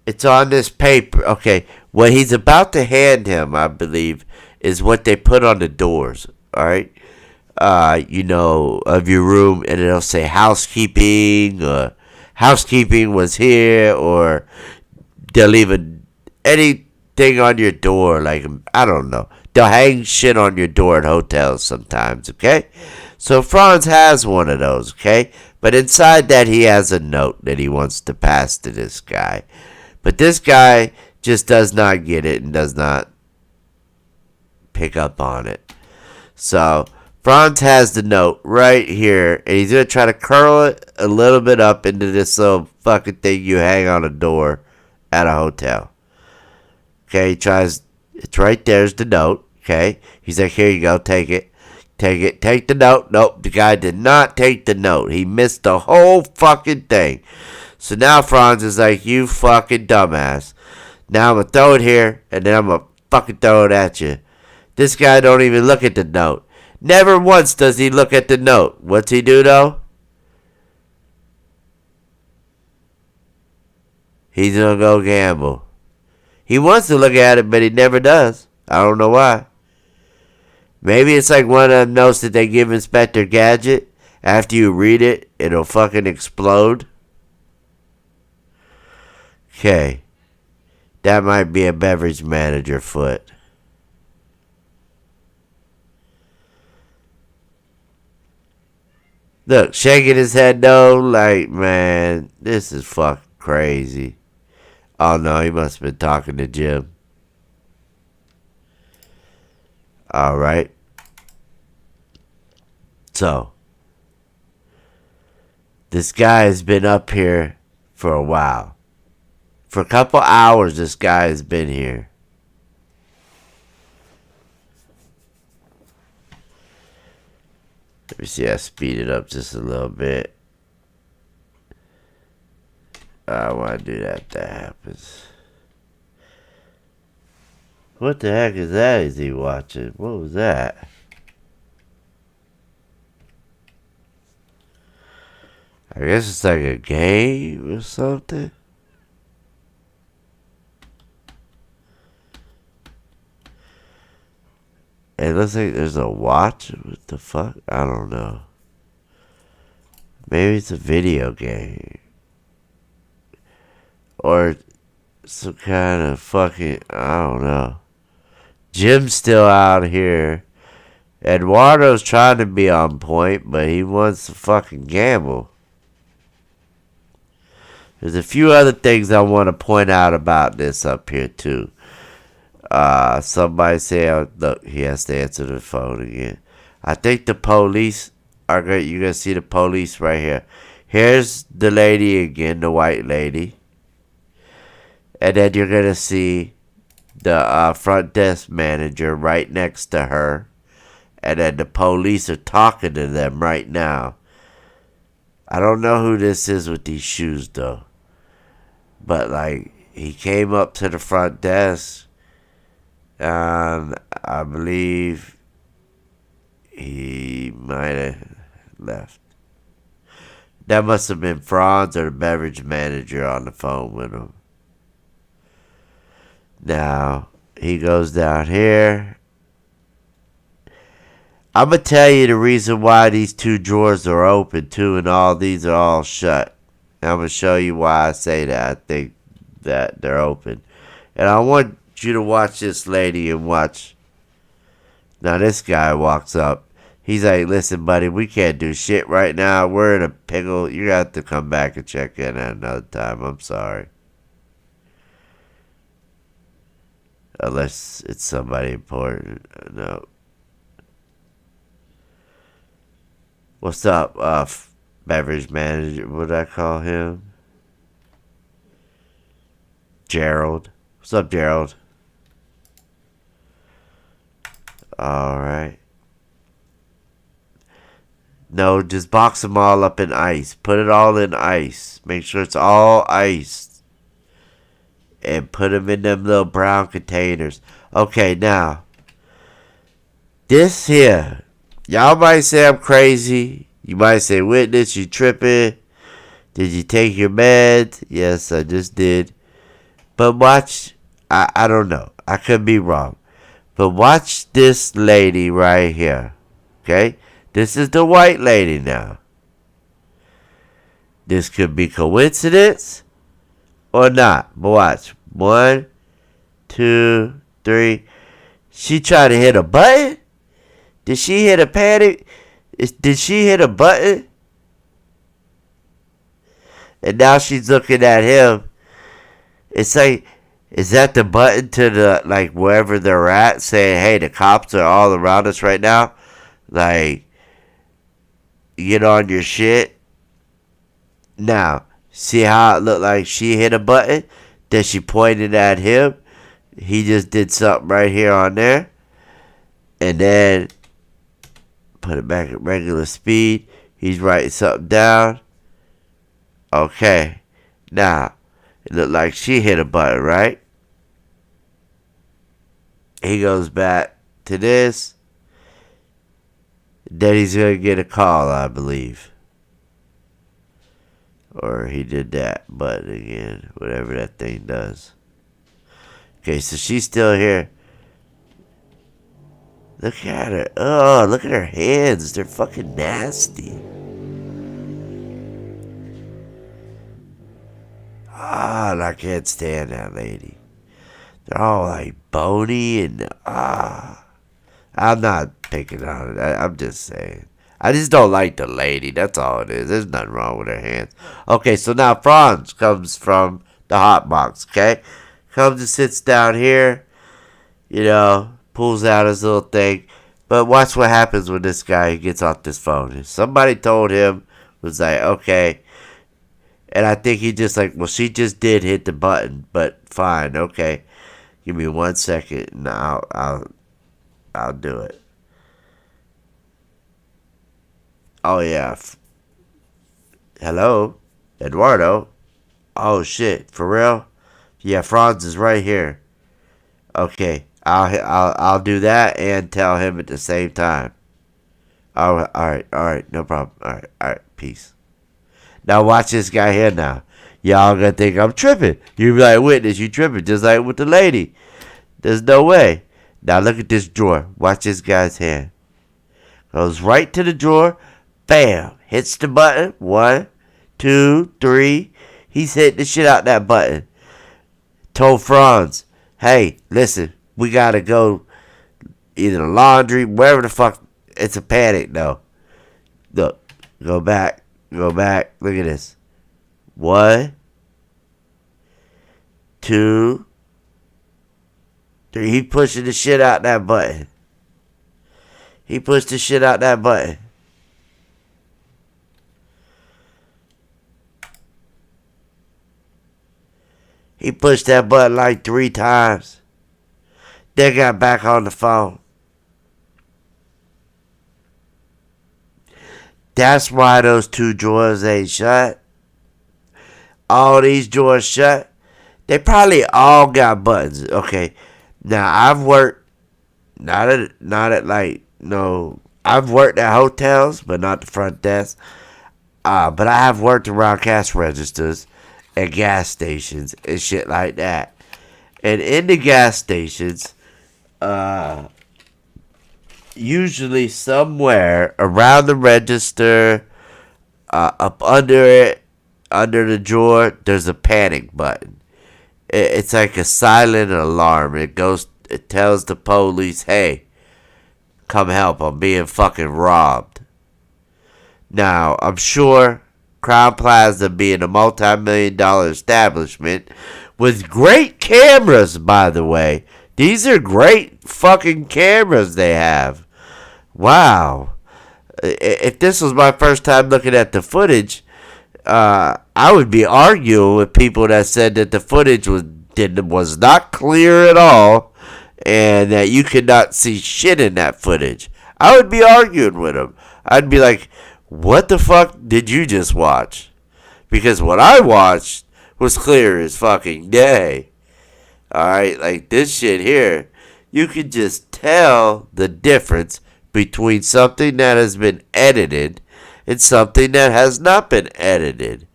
It's on this paper. Okay, what he's about to hand him, I believe, is what they put on the doors. All right, of your room, and it'll say housekeeping, housekeeping was here, or they'll leave anything on your door, like, I don't know. They'll hang shit on your door at hotels sometimes, okay? So Franz has one of those, okay? But inside that, he has a note that he wants to pass to this guy. But this guy just does not get it and does not pick up on it. So, Franz has the note right here, and he's going to try to curl it a little bit up into this little fucking thing you hang on a door at a hotel. Okay, he tries, it's right there's the note, okay? He's like, here you go, take it, take the note. Nope, the guy did not take the note. He missed the whole fucking thing. So now Franz is like, you fucking dumbass. Now I'm going to throw it here, and then I'm going to fucking throw it at you. This guy don't even look at the note. Never once does he look at the note. What's he do, though? He's going to go gamble. He wants to look at it, but he never does. I don't know why. Maybe it's like one of them notes that they give Inspector Gadget. After you read it, it'll fucking explode. Okay. That might be a beverage manager foot. Look, shaking his head no, like, man, this is fucking crazy. Oh no, he must have been talking to Jim. Alright? So, this guy has been up here for a while. For a couple hours, this guy has been here. Let me see, I speed it up just a little bit. I want to do that if that happens. What the heck is that? Is he watching? What was that? I guess it's like a game or something. It looks like there's a watch. What the fuck? I don't know. Maybe it's a video game. Or some kind of fucking, I don't know. Jim's still out here. Eduardo's trying to be on point, but he wants to fucking gamble. There's a few other things I want to point out about this up here, too. Somebody say, look, he has to answer the phone again. I think the police are going to, you're going to see the police right here. Here's the lady again, the white lady. And then you're going to see the front desk manager right next to her. And then the police are talking to them right now. I don't know who this is with these shoes, though. But, like, he came up to the front desk. And I believe he might have left. That must have been Franz or the beverage manager on the phone with him. Now, he goes down here. I'm going to tell you the reason why these two drawers are open, too, and all these are all shut. And I'm going to show you why I say that. I think that they're open. And I want you to watch this lady and watch. Now, this guy walks up. He's like, listen, buddy, we can't do shit right now. We're in a pickle. You got to come back and check in at another time. I'm sorry. Unless it's somebody important. No. What's up, beverage manager? What did I call him? Gerald. What's up, Gerald? Alright. No, just box them all up in ice. Put it all in ice. Make sure it's all iced. And put them in them little brown containers. Okay, now. This here. Y'all might say I'm crazy. You might say, witness, you tripping. Did you take your meds? Yes, I just did. But watch. I don't know. I could be wrong. But watch this lady right here. Okay? This is the white lady now. This could be coincidence or not. But watch. 1, 2, 3. She tried to hit a button? Did she hit a panic? Did she hit a button? And now she's looking at him. It's like, is that the button to the, like, wherever they're at, saying, hey, the cops are all around us right now? Like, get on your shit. Now, see how it looked like she hit a button? Then she pointed at him. He just did something right here on there. And then put it back at regular speed. He's writing something down. Okay. Now, it looked like she hit a button, right? He goes back to this. Then he's going to get a call, I believe. Or he did that button again. Whatever that thing does. Okay, so she's still here. Look at her. Oh, look at her hands. They're fucking nasty. Ah, I can't stand that lady. They're all like bony and I'm not picking on it. I'm just saying. I just don't like the lady. That's all it is. There's nothing wrong with her hands. Okay, so now Franz comes from the hot box, okay? Comes and sits down here. You know, pulls out his little thing. But watch what happens when this guy gets off this phone. If somebody told him, was like, okay. And I think he just like, well, she just did hit the button, but fine, okay. Give me 1 second, and I'll do it. Oh yeah. Hello, Eduardo. Oh shit, for real? Yeah, Franz is right here. Okay, I'll do that and tell him at the same time. All right, no problem. All right, peace. Now watch this guy here now. Y'all gonna think I'm tripping. You be like, witness, you tripping, just like with the lady. There's no way. Now look at this drawer. Watch this guy's hand. Goes right to the drawer. Bam. Hits the button. 1, 2, 3. He's hitting the shit out that button. Told Franz, hey, listen, we gotta go either the laundry, wherever the fuck. It's a panic though. Look, go back. Look at this. 1, 2, 3. He pushing the shit out that button. He pushed the shit out that button. He pushed that button like 3 times. Then got back on the phone. That's why those 2 drawers ain't shut. All these drawers shut. They probably all got buttons. Okay. Now I've worked I've worked at hotels, but not the front desk. But I have worked around cash registers at gas stations and shit like that. And in the gas stations, usually somewhere around the register, up under it, under the drawer, there's a panic button. It's like a silent alarm. It tells the police, hey, come help, I'm being fucking robbed. Now, I'm sure Crown Plaza being a multi-million-dollar establishment with great cameras, by the way. These are great fucking cameras they have. Wow. If this was my first time looking at the footage, I would be arguing with people that said that the footage was not clear at all and that you could not see shit in that footage. I would be arguing with them. I'd be like, what the fuck did you just watch? Because what I watched was clear as fucking day. Alright, like this shit here, you can just tell the difference between something that has been edited and something that has not been edited.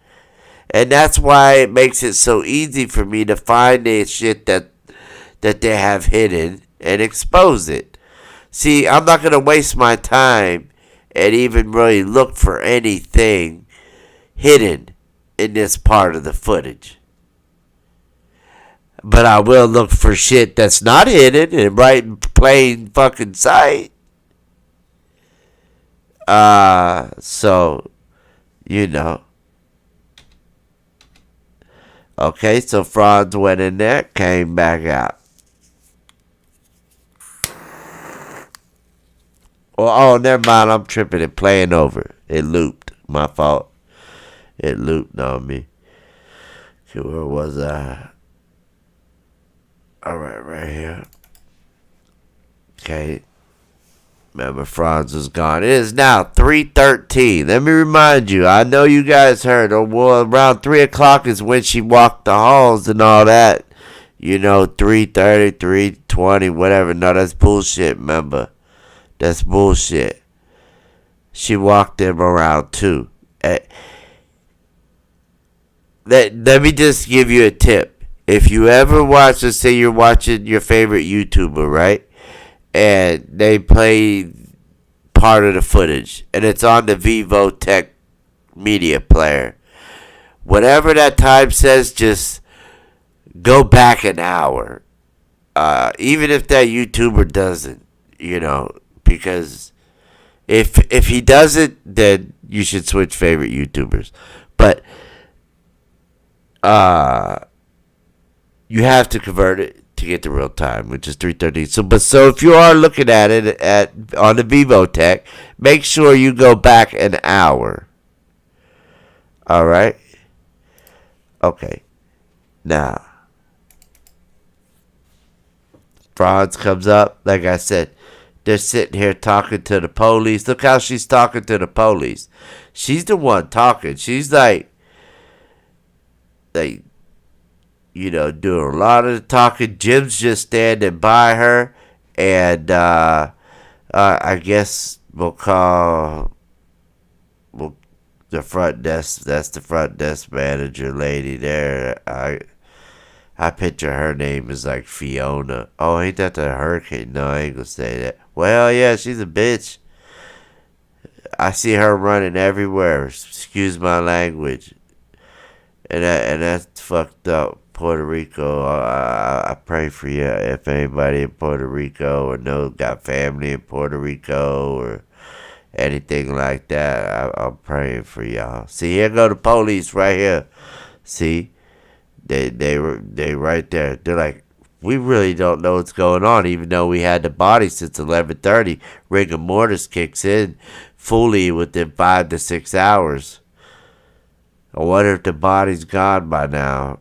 And that's why it makes it so easy for me to find the shit that they have hidden and expose it. See, I'm not going to waste my time and even really look for anything hidden in this part of the footage. But I will look for shit that's not hidden in right plain fucking sight. So, you know. Okay, so Franz went in there, came back out. Oh, never mind, I'm tripping and playing over. It looped. My fault. It looped on me. Okay, where was I? Alright, right here. Okay. Remember, Franz was gone. It is now 3:13. Let me remind you, I know you guys heard, well, around 3 o'clock is when she walked the halls and all that. You know, 3:30, 3:20, whatever. No, that's bullshit, remember. That's bullshit. She walked in around 2. Let me just give you a tip. If you ever watch, let's say you're watching your favorite YouTuber, right? And they play part of the footage, and it's on the Vivo Tech media player. Whatever that time says, just go back an hour. Even if that YouTuber doesn't, you know, because if he doesn't, then you should switch favorite YouTubers. But you have to convert it to get the real time, which is 3:13. So if you are looking at it on the Vivotech, make sure you go back an hour. All right. Okay. Now, Franz comes up. Like I said, they're sitting here talking to the police. Look how she's talking to the police. She's the one talking. She's like, doing a lot of the talking. Jim's just standing by her, and I guess we'll call the front desk. That's the front desk manager lady there. I picture her name is like Fiona. Oh, ain't that the hurricane? No, I ain't gonna say that. Well, yeah, she's a bitch. I see her running everywhere. Excuse my language. And that's fucked up. Puerto Rico, I pray for you. If anybody in Puerto Rico or got family in Puerto Rico or anything like that, I'm praying for y'all. See, here go the police right here. See, they right there. They're like, we really don't know what's going on, even though we had the body since 11:30. Rigor mortis kicks in fully within 5 to 6 hours. I wonder if the body's gone by now.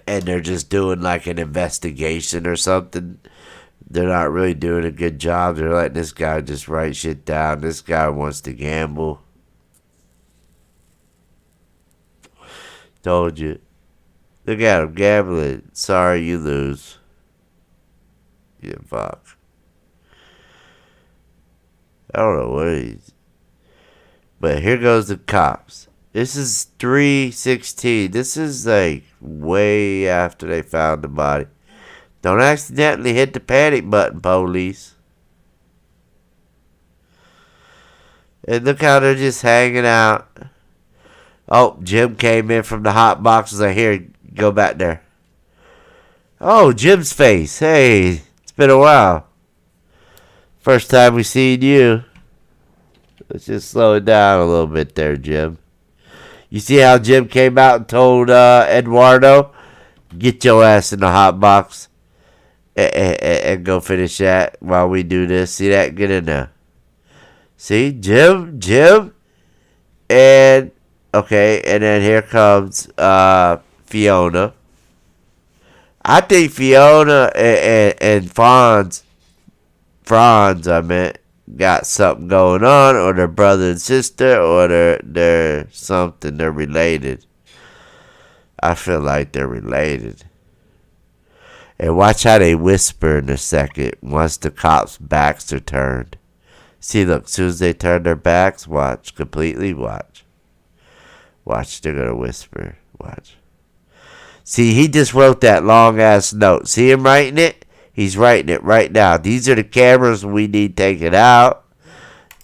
And they're just doing like an investigation or something. They're not really doing a good job. They're letting this guy just write shit down. This guy wants to gamble. Told you. Look at him gambling. Sorry, you lose. You fuck. I don't know what he's. But here goes the cops. This is 3:16. This is like way after they found the body. Don't accidentally hit the panic button, police. And look how they're just hanging out. Oh, Jim came in from the hot box. Was like, here, go back there. Oh, Jim's face. Hey, it's been a while. First time we seen you. Let's just slow it down a little bit there, Jim. You see how Jim came out and told Eduardo, get your ass in the hot box and go finish that while we do this. See that? Get in there. See, Jim, and okay, and then here comes Fiona. I think Fiona and Franz, I meant, got something going on, or they're brother and sister, or they're something. They're related. I feel like they're related. And watch how they whisper in a second once the cops' backs are turned. See, look, as soon as they turn their backs, watch, completely watch. Watch, they're going to whisper. Watch. See, he just wrote that long-ass note. See him writing it? He's writing it right now. These are the cameras we need taken out.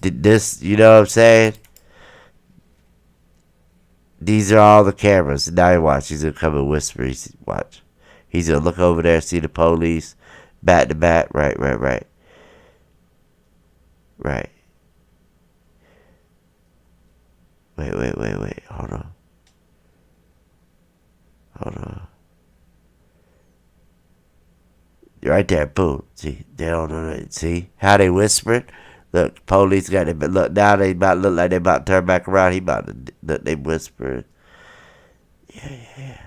This, you know what I'm saying? These are all the cameras. Now you watch. He's going to come and whisper. Watch. He's going to look over there, see the police. Bat to bat. Right. Right. Wait. Hold on. Right there, boom. See, they don't know that. See how they whispering? Look, police got it, but look, now they about look like they about to turn back around. He about to look, they whispering. Yeah.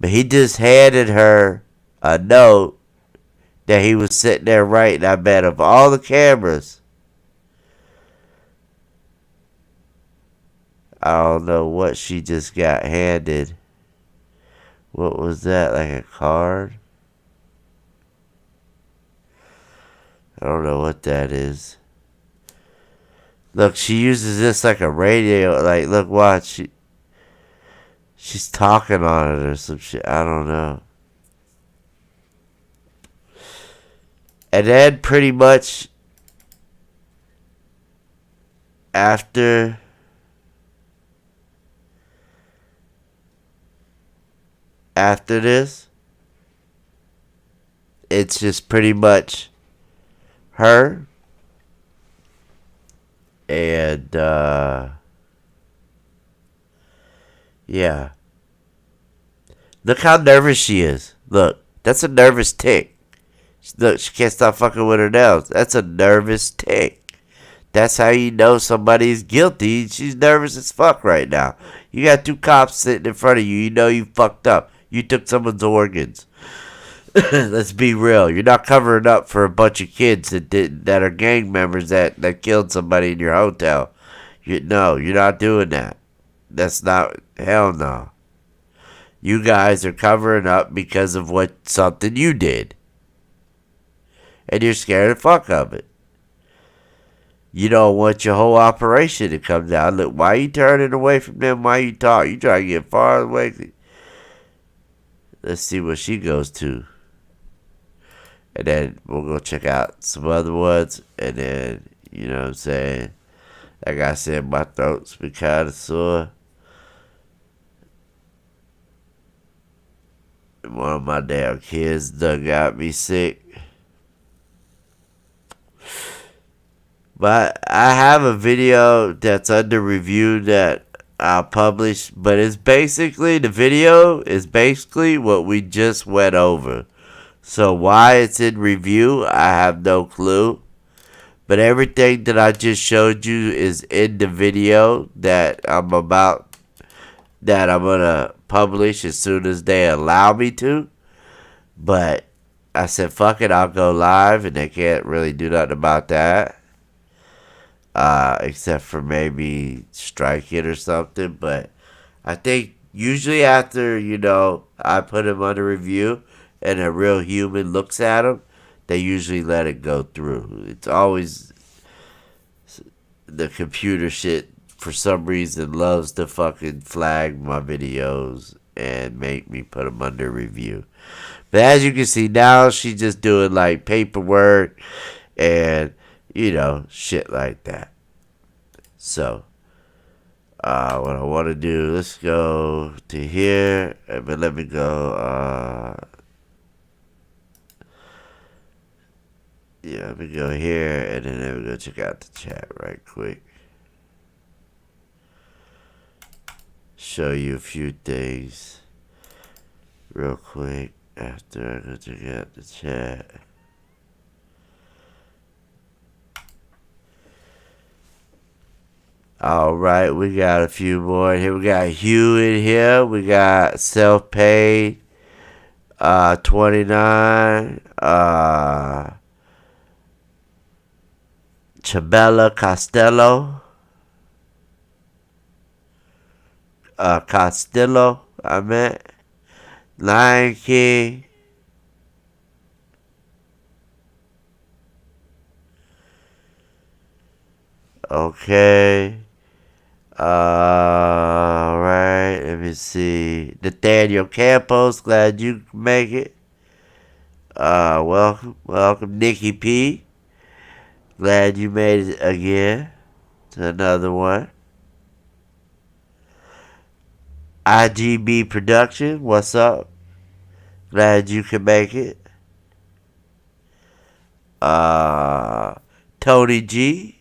But he just handed her a note that he was sitting there writing. I bet of all the cameras, I don't know what she just got handed. What was that? Like a card? I don't know what that is. Look, she uses this like a radio. Like, look, watch. She's talking on it or some shit. I don't know. And then pretty much after this, it's just pretty much her and Yeah. Look how nervous she is. Look, that's a nervous tick. Look, she can't stop fucking with her nails. That's a nervous tick. That's how you know somebody's guilty. She's nervous as fuck right now. You got two cops sitting in front of you. You know you fucked up. You took someone's organs. Let's be real. You're not covering up for a bunch of kids that are gang members that killed somebody in your hotel. No, you're not doing that. That's not, hell no. You guys are covering up because of something you did. And you're scared the fuck of it. You don't want your whole operation to come down. Look, why are you turning away from them? Why you talk? You trying to get far away. Let's see what she goes to. And then we'll go check out some other ones. And then, you know what I'm saying? Like I said, my throat's been kind of sore. One of my damn kids done got me sick. But I have a video that's under review that I'll publish. But it's basically, the video is basically what we just went over. So why it's in review, I have no clue. But everything that I just showed you is in the video that I'm going to publish as soon as they allow me to. But I said, fuck it, I'll go live, and they can't really do nothing about that. Except for maybe strike it or something. But I think usually after, I put him under review and a real human looks at him, they usually let it go through. It's always the computer shit, for some reason, loves to fucking flag my videos and make me put them under review. But as you can see now, she's just doing like paperwork and, shit like that. So, what I want to do, let's go to here. But let me go, let me go here, and then let me go check out the chat right quick. Show you a few things real quick after I go check out the chat. Alright, we got a few more in here. We got Hugh in here. We got Self-Paid, 29, Chabella Costello, Lion King, okay, alright, let me see, Nathaniel Campos, glad you can make it, welcome, Nikki P, glad you made it again to another one. IGB Production, what's up? Glad you can make it. Tony G.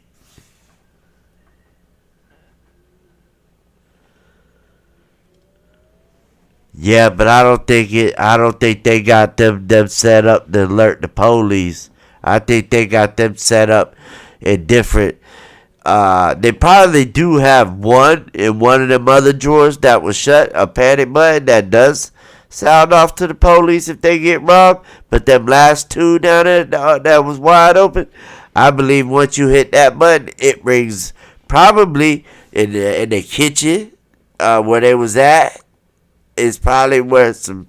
Yeah, but I don't think they got them set up to alert the police. I think they got them set up in different. They probably do have one in one of them other drawers that was shut, a panic button that does sound off to the police if they get robbed. But them last two down there that was wide open, I believe once you hit that button, it rings probably in the kitchen where they was at. It's probably where some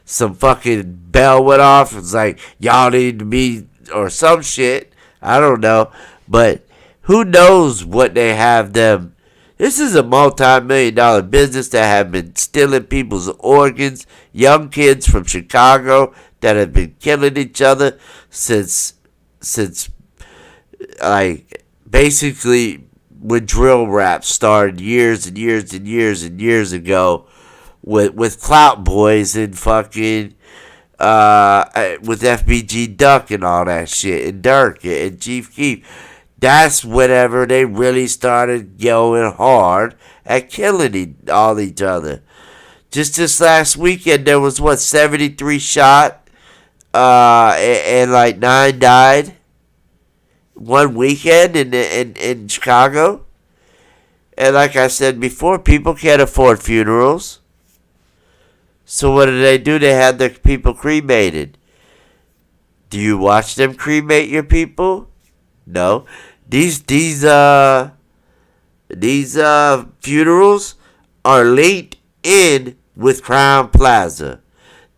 fucking bell went off. It's like, y'all need to be, or some shit. I don't know. But who knows what they have them. This is a multi-million-dollar business that have been stealing people's organs. Young kids from Chicago that have been killing each other since like, basically when drill rap started years and years and years and years ago. With Clout Boys and fucking with FBG Duck and all that shit, and Dirk and Chief Keef. That's whenever they really started going hard at killing all each other. Just this last weekend, there was 73 shot, and like 9 died. One weekend in Chicago. And like I said before, people can't afford funerals. So what do? They have their people cremated. Do you watch them cremate your people? No. These funerals are linked in with Crown Plaza.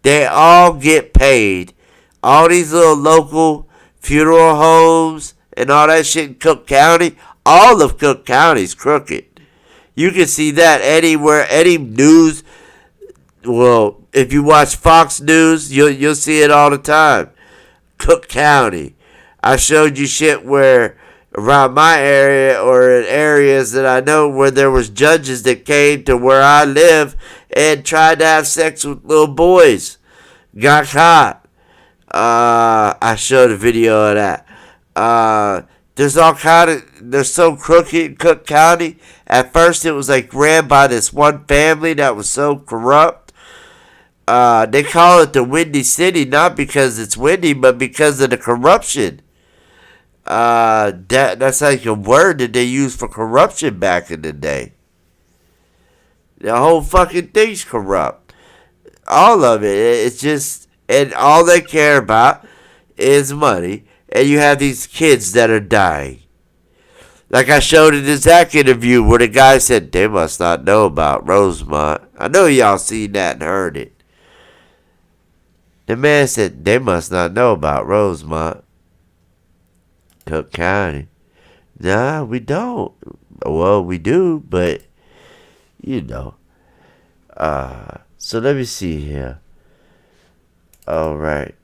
They all get paid. All these little local funeral homes and all that shit in Cook County, all of Cook County's crooked. You can see that anywhere, any news. Well, if you watch Fox News, you'll see it all the time. Cook County. I showed you shit where around my area or in areas that I know where there was judges that came to where I live and tried to have sex with little boys. Got caught. I showed a video of that. There's all kind of, they're so crooked in Cook County. At first it was like ran by this one family that was so corrupt. They call it the Windy City, not because it's windy, but because of the corruption. That's like a word that they used for corruption back in the day. The whole fucking thing's corrupt. All of it. It's just, and all they care about is money. And you have these kids that are dying. Like I showed in the Zach interview where the guy said, they must not know about Rosemont. I know y'all seen that and heard it. The man said, they must not know about Rosemont. Cook County. Nah, we don't. Well, we do, but, you know. So let me see here. All right.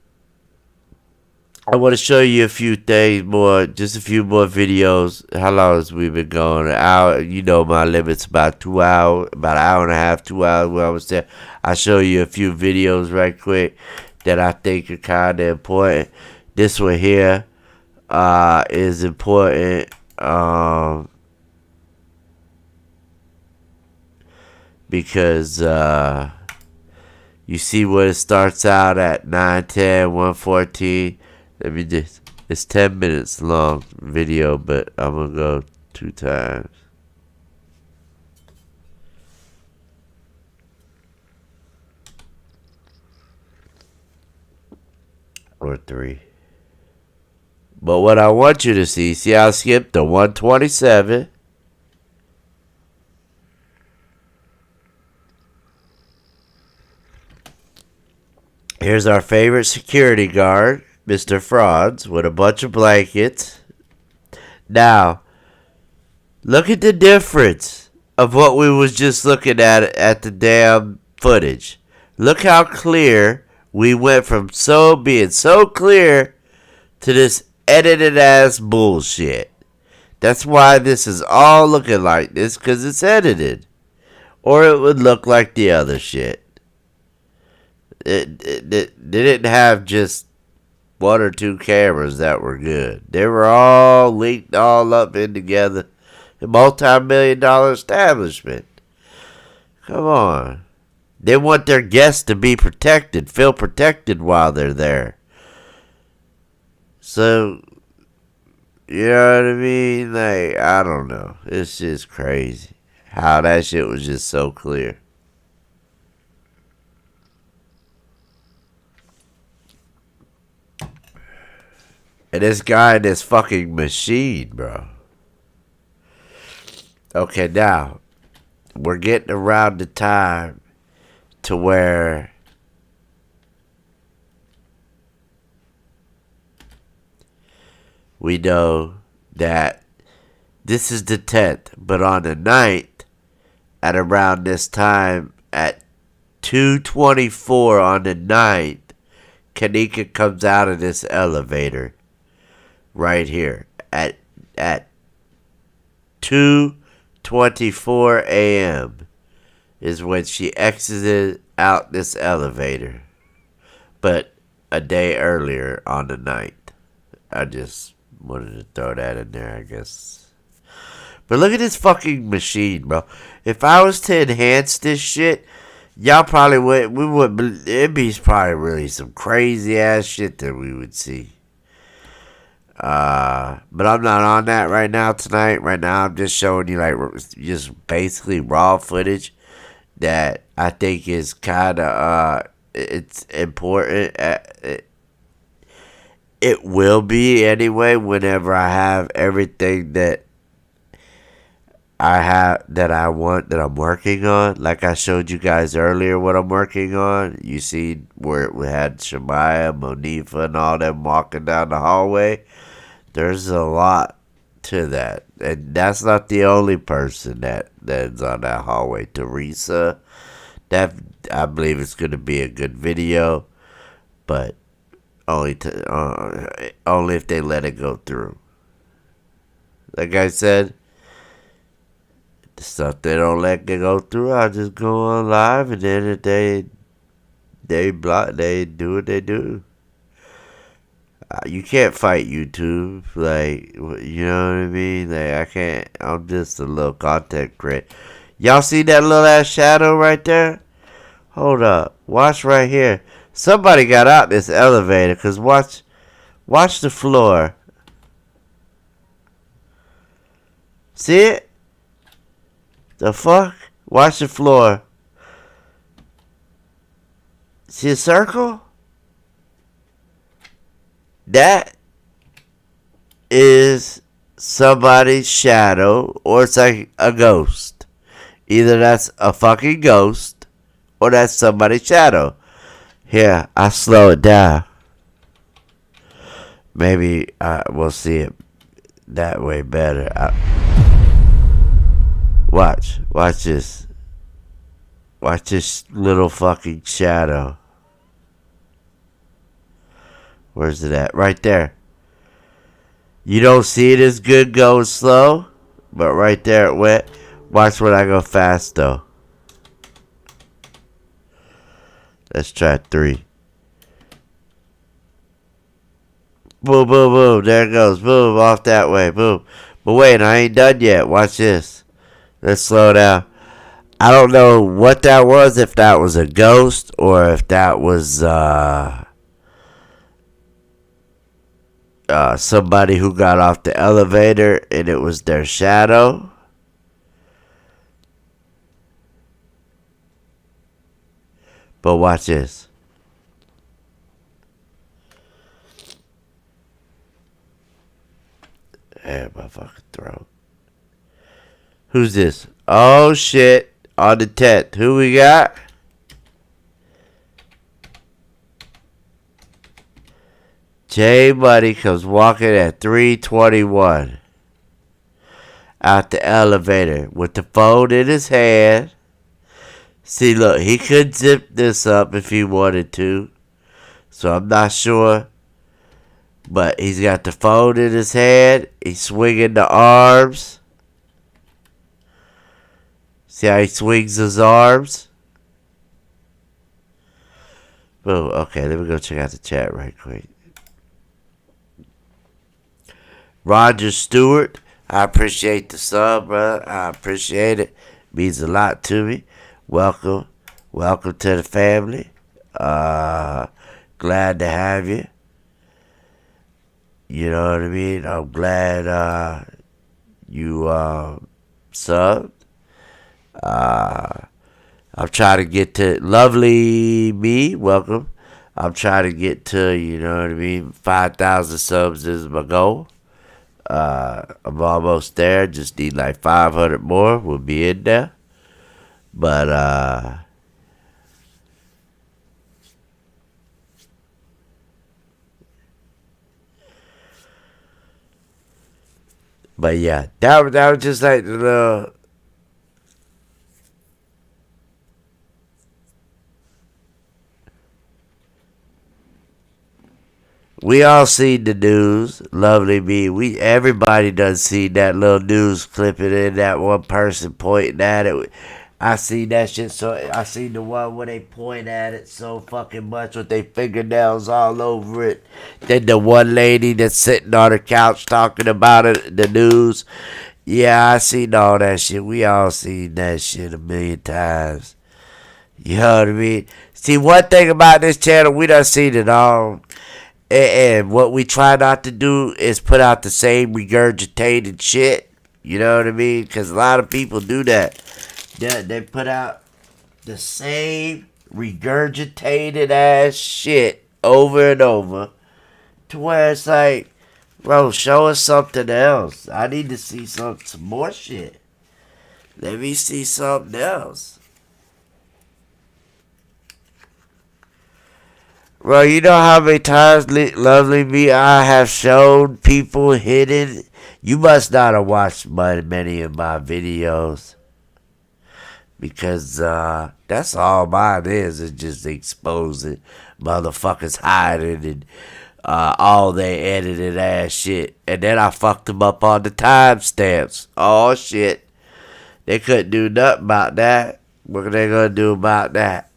I want to show you a few things more, just a few more videos. How long has we been going? An hour. You know my limit's about 2 hours, about an hour and a half, 2 hours when I was there. I'll show you a few videos right quick that I think are kind of important. This one here is important because you see what it starts out at 9:10, 1:14. Let me just, it's 10 minutes long video, but I'm going to go 2 times. Or 3. But what I want you to see I skipped the 127. Here's our favorite security guard, Mr. Frauds, with a bunch of blankets. Now, look at the difference of what we was just looking at the damn footage. Look how clear we went from being so clear to this edited ass bullshit. That's why this is all looking like this, because it's edited. Or it would look like the other shit. They didn't have just 1 or 2 cameras that were good. They were all linked all up in together. A multi-million-dollar establishment. Come on. They want their guests to be protected, feel protected while they're there. So, you know what I mean? Like, I don't know. It's just crazy how that shit was just so clear. And this guy in this fucking machine, bro. Okay, now, we're getting around the time to where we know that this is the 10th, but on the 9th, at around this time, at 2:24 on the 9th, Kenneka comes out of this elevator. Right here at 2:24 a.m. is when she exited out this elevator. But a day earlier on the 9th. I just wanted to throw that in there, I guess. But look at this fucking machine, bro. If I was to enhance this shit, y'all probably would. We would. It'd be probably really some crazy ass shit that we would see. But I'm not on that right now tonight. Right now, I'm just showing you like just basically raw footage that I think is kind of it's important. It will be anyway whenever I have everything that I want that I'm working on. Like I showed you guys earlier what I'm working on. You see where we had Shemaya, Monifa, and all them walking down the hallway. There's a lot to that. And that's not the only person that's on that hallway. Teresa, that I believe it's going to be a good video, but only if they let it go through. Like I said, the stuff they don't let it go through, I'll just go on live, and then if they do what they do. You can't fight YouTube, like, you know what I mean? Like, I'm just a little content creator. Y'all see that little ass shadow right there? Hold up, watch right here. Somebody got out this elevator, cause watch the floor. See it? The fuck? Watch the floor. See a circle? That is somebody's shadow, or it's like a ghost. Either that's a fucking ghost, or that's somebody's shadow. Here, I slow it down. Maybe we'll see it that way better. Watch this. Watch this little fucking shadow. Where's it at? Right there. You don't see it as good going slow, but right there it went. Watch when I go fast though. Let's try 3. Boom, boom, boom. There it goes. Boom, off that way. Boom. But wait, I ain't done yet. Watch this. Let's slow down. I don't know what that was, if that was a ghost or if that was somebody who got off the elevator and it was their shadow. But watch this. Damn, my fucking throat. Who's this? Oh shit. On the 10th. Who we got? J Buddy comes walking at 3:21 out the elevator with the phone in his hand. See, look, he could zip this up if he wanted to, so I'm not sure. But he's got the phone in his hand. He's swinging the arms. See how he swings his arms? Boom. Okay, let me go check out the chat right quick. Roger Stewart, I appreciate the sub, brother. I appreciate it. Means a lot to me. Welcome. Welcome to the family. Glad to have you. You know what I mean? I'm glad you subbed. I'm trying to get to lovely me. Welcome. I'm trying to get to, you know what I mean, 5,000 subs is my goal. I'm almost there. Just need like 500 more. We'll be in there. But yeah, that was just like the little. We all seen the news, lovely me. Everybody done seen that little news clipping in that one person pointing at it. I seen that shit. So I seen the one where they point at it so fucking much with their fingernails all over it. Then the one lady that's sitting on the couch talking about it in the news. Yeah, I seen all that shit. We all seen that shit a million times. You know what I mean? See, one thing about this channel, we done seen it all. And what we try not to do is put out the same regurgitated shit. You know what I mean? Because a lot of people do that. They put out the same regurgitated ass shit over and over to where it's like, bro, show us something else. I need to see some more shit. Let me see something else. Bro, you know how many times, lovely me, I have shown people hidden? You must not have watched many of my videos. Because that's all mine is just exposing motherfuckers hiding and all they edited ass shit. And then I fucked them up on the timestamps. Oh shit. They couldn't do nothing about that. What are they gonna do about that?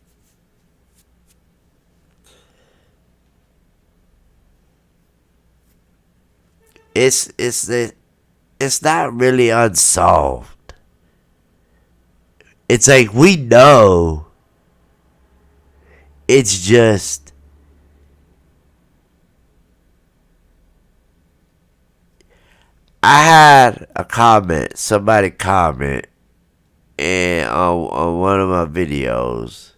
It's not really unsolved. It's like we know. It's just I had a comment, somebody comment and on one of my videos.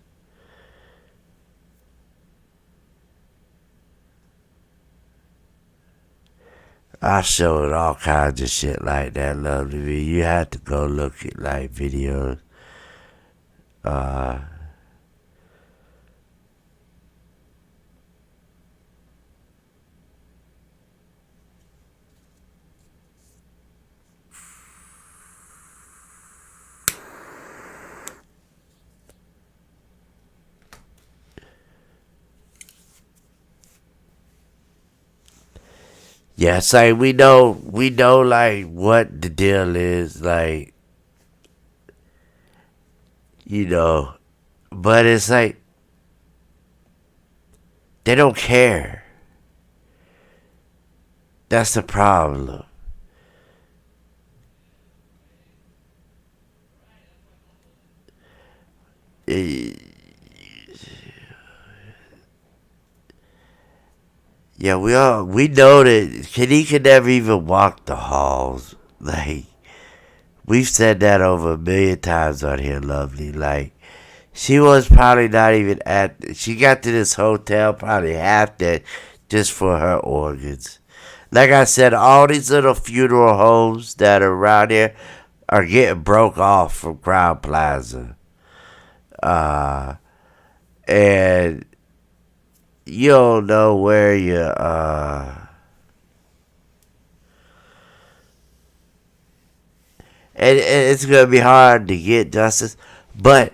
I showed all kinds of shit like that, lovely me. You had to go look at like videos. Yeah, it's like we know like what the deal is, like, you know, but it's like they don't care. That's the problem. Eh, yeah, we know that Kenneka never even walked the halls. Like, we've said that over a million times on here, lovely. Like, she was probably not even she got to this hotel probably half dead just for her organs. Like I said, all these little funeral homes that are around here are getting broke off from Crown Plaza. And you don't know where and it's gonna be hard to get justice. But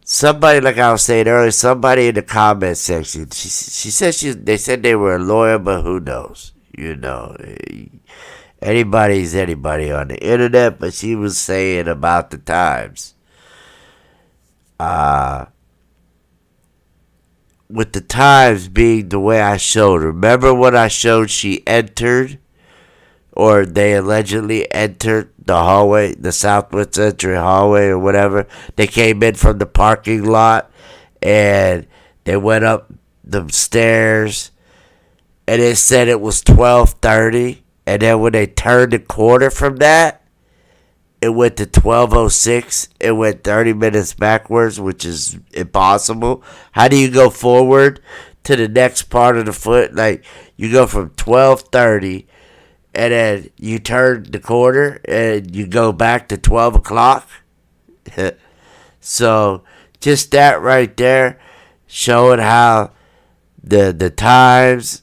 somebody, like I was saying earlier, somebody in the comment section, she said they said they were a lawyer, but who knows? You know, anybody's anybody on the internet. But she was saying about the times, with the times being the way I showed. Remember when I showed she entered, or they allegedly entered the hallway, the southwest entry hallway or whatever. They came in from the parking lot and they went up the stairs and it said it was 12:30, and then when they turned the corner from that, it went to 12:06. It went 30 minutes backwards, which is impossible. How do you go forward to the next part of the foot? Like, you go from 12:30 and then you turn the corner and you go back to 12 o'clock. So just that right there showing how the times.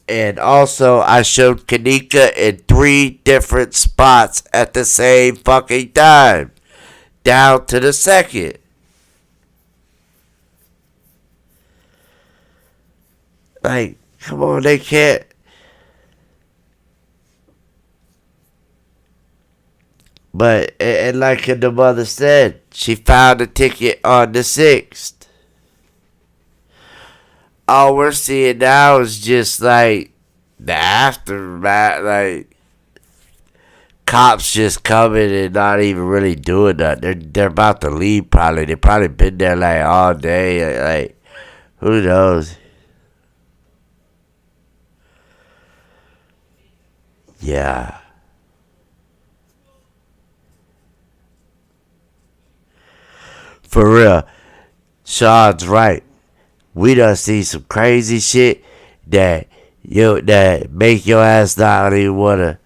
And also I showed Kenneka in 3 different spots at the same fucking time, down to the second. Like, come on, they can't. But and like the mother said, she found a ticket on the 6th. All we're seeing now is just like the aftermath, like cops just coming and not even really doing that. They're about to leave probably. They probably been there like all day. Like who knows? Yeah, for real. Sean's right. We done see some crazy shit that make your ass not even wanna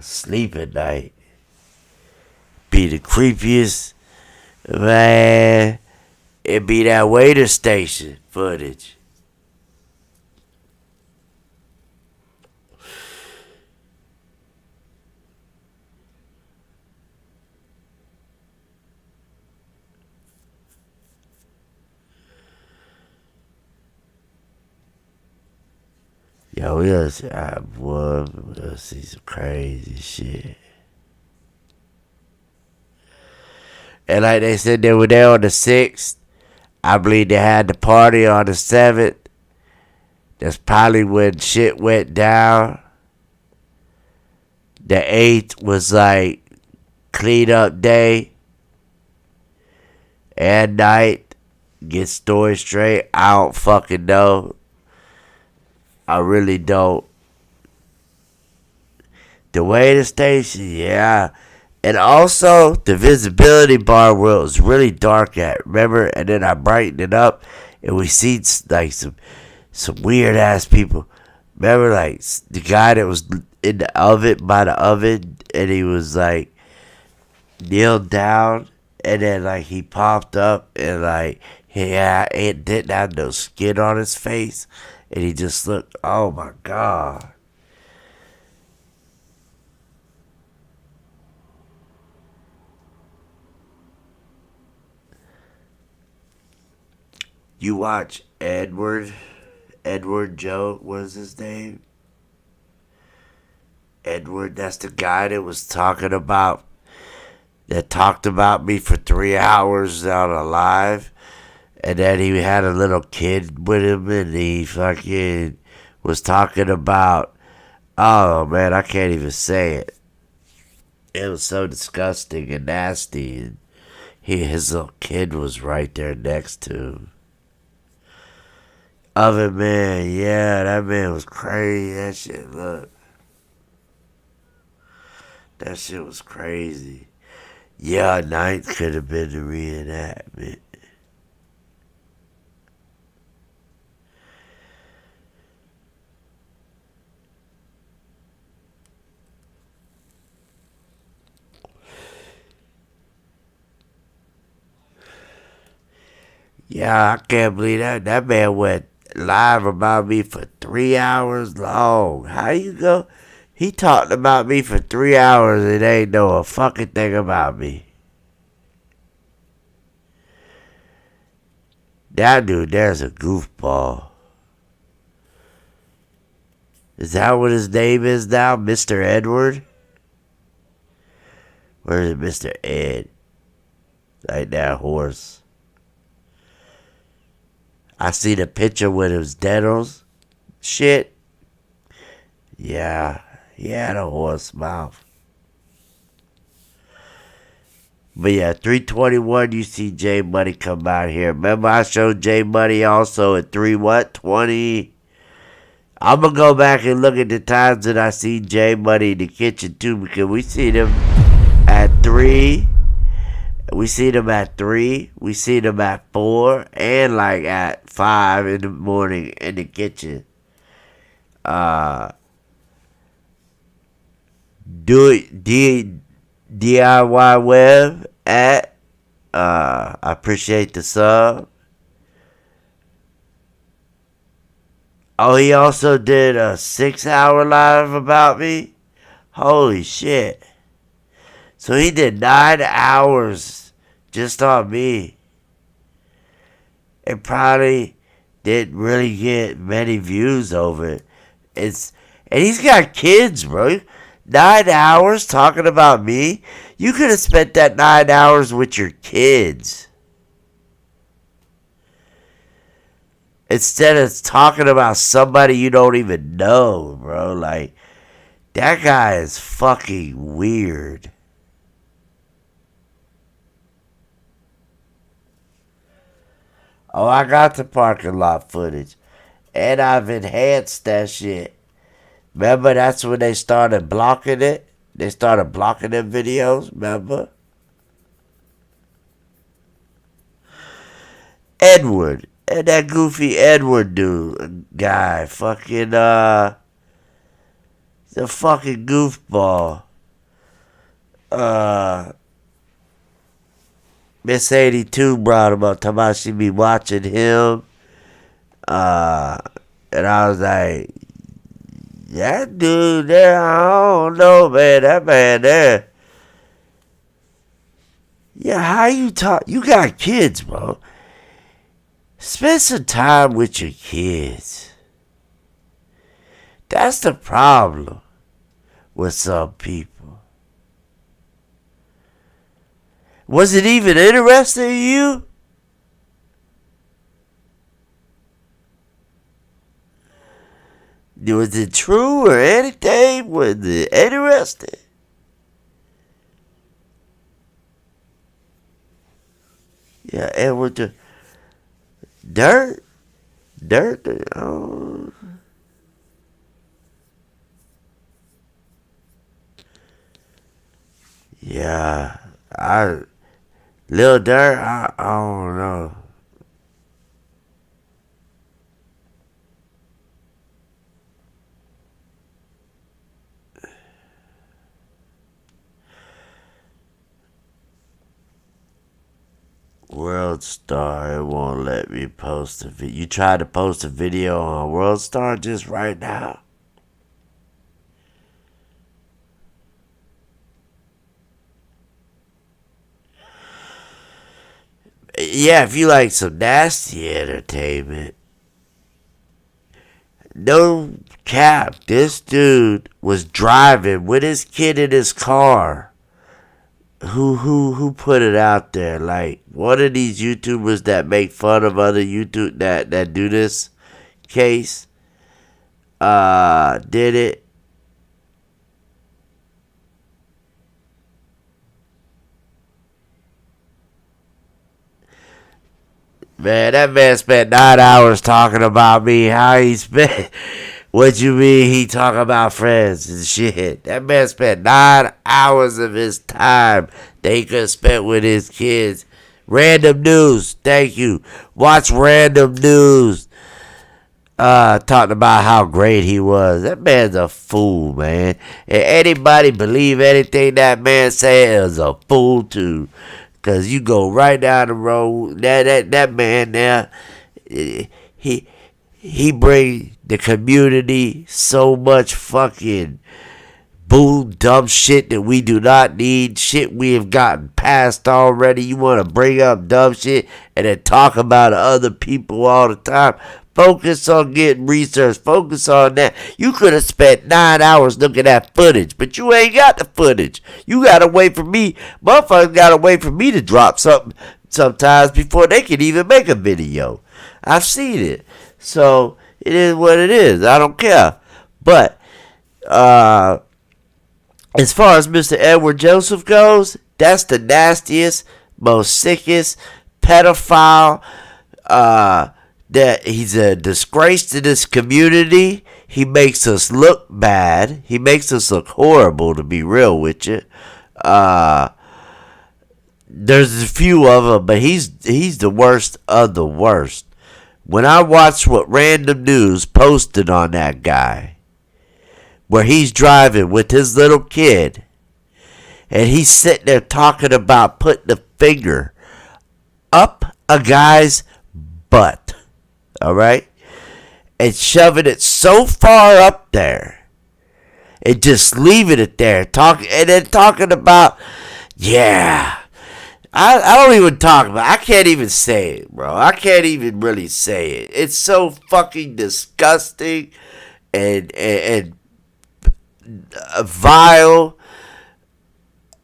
sleep at night. Be the creepiest, man. It be that waiter station footage. Yo, we'll see some crazy shit. And like they said, they were there on the 6th. I believe they had the party on the 7th. That's probably when shit went down. The 8th was like clean up day and night. Get story straight. I don't fucking know. I really don't. The way the station, yeah. And also, the visibility bar where it was really dark at, remember? And then I brightened it up, and we seen like some weird ass people. Remember, like the guy that was in the oven by the oven, and he was like kneeled down, and then like he popped up, and like it didn't have no skin on his face, and he just looked. Oh my god. You watch Edward Joe was his name? Edward, that's the guy that talked about me for 3 hours on a live. And then he had a little kid with him and he fucking was talking about, oh man, I can't even say it. It was so disgusting and nasty. And his little kid was right there next to him. Other man, yeah, that man was crazy. That shit was crazy. Yeah, ninth could have been the reenactment. Yeah, I can't believe that. That man went live about me for 3 hours long. How you go? He talked about me for 3 hours and ain't know a fucking thing about me. That dude there's a goofball. Is that what his name is now? Mr. Edward? Or is it Mr. Ed? Like that horse. I see the picture with his dentals. Shit. Yeah. He had a horse mouth. But yeah, 321, you see J Money come out here. Remember I showed J Money also at 20. I'm going to go back and look at the times that I see J Money in the kitchen too, because we see them at 3. We see them at 3. We see them at 4. And like at 5 in the morning in the kitchen. Do it DIY web at I appreciate the sub. Oh, he also did a 6-hour live about me. Holy shit. So he did 9 hours just on me. It probably didn't really get many views over it. And he's got kids, bro. 9 hours talking about me? You could have spent that 9 hours with your kids. Instead of talking about somebody you don't even know, bro. Like, that guy is fucking weird. Oh, I got the parking lot footage. And I've enhanced that shit. Remember, that's when they started blocking it? They started blocking them videos, remember? Edward. And that goofy Edward dude, guy. Fucking, the fucking goofball. Miss 82 brought him up, talking about she be watching him. And I was like, that dude there, I don't know, man. That man there. Yeah, how you talk? You got kids, bro. Spend some time with your kids. That's the problem with some people. Was it even interesting to you? Was it true or anything? Was it interesting? Yeah, and with the dirt, oh. Yeah, Lil Dirt, I don't know. World Star, it won't let me post a video. You tried to post a video on World Star just right now? Yeah, if you like some nasty entertainment. No cap, this dude was driving with his kid in his car. Who put it out there? Like, one of these YouTubers that make fun of other YouTube that do this case did it. Man, that man spent 9 hours talking about me. How he spent? What you mean he talking about friends and shit? That man spent 9 hours of his time that he could have spent with his kids. Random news, thank you. Watch random news. Talking about how great he was. That man's a fool, man. And anybody believe anything that man said is a fool too. Cause you go right down the road. That man there, he bring the community so much fucking dumb shit that we do not need. Shit we have gotten past already. You want to bring up dumb shit and then talk about other people all the time. Focus on getting research. Focus on that. You could have spent 9 hours looking at footage, but you ain't got the footage. You gotta wait for me. Motherfuckers gotta wait for me to drop something sometimes before they can even make a video. I've seen it. So, it is what it is. I don't care. But, as far as Mr. Edward Joseph goes, that's the nastiest, most sickest pedophile, that he's a disgrace to this community. He makes us look bad. He makes us look horrible, to be real with you. There's a few of them, but he's the worst of the worst. When I watched what Random News posted on that guy, where he's driving with his little kid, and he's sitting there talking about putting the finger up a guy's butt. Alright? And shoving it so far up there. And just leaving it there. And then talking about, yeah. I don't even talk about it. I can't even say it, bro. I can't even really say it. It's so fucking disgusting and vile,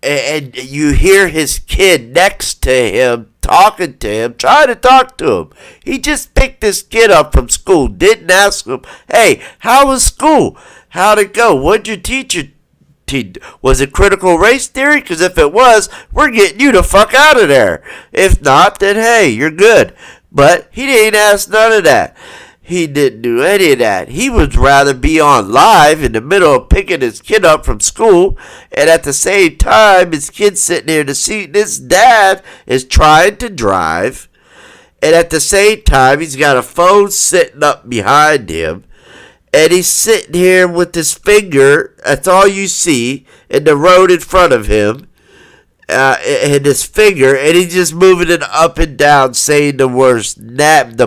and you hear his kid next to him talking to him, trying to talk to him. He just picked this kid up from school, didn't ask him, hey, how was school? How'd it go? What'd your teacher teach? Was it critical race theory? Because if it was, we're getting you the fuck out of there. If not, then hey, you're good. But he didn't ask none of that. He didn't do any of that. He would rather be on live in the middle of picking his kid up from school, and at the same time, his kid's sitting there in the seat, and his dad is trying to drive, and at the same time, he's got a phone sitting up behind him, and he's sitting here with his finger, that's all you see, in the road in front of him, in his finger, and he's just moving it up and down, saying the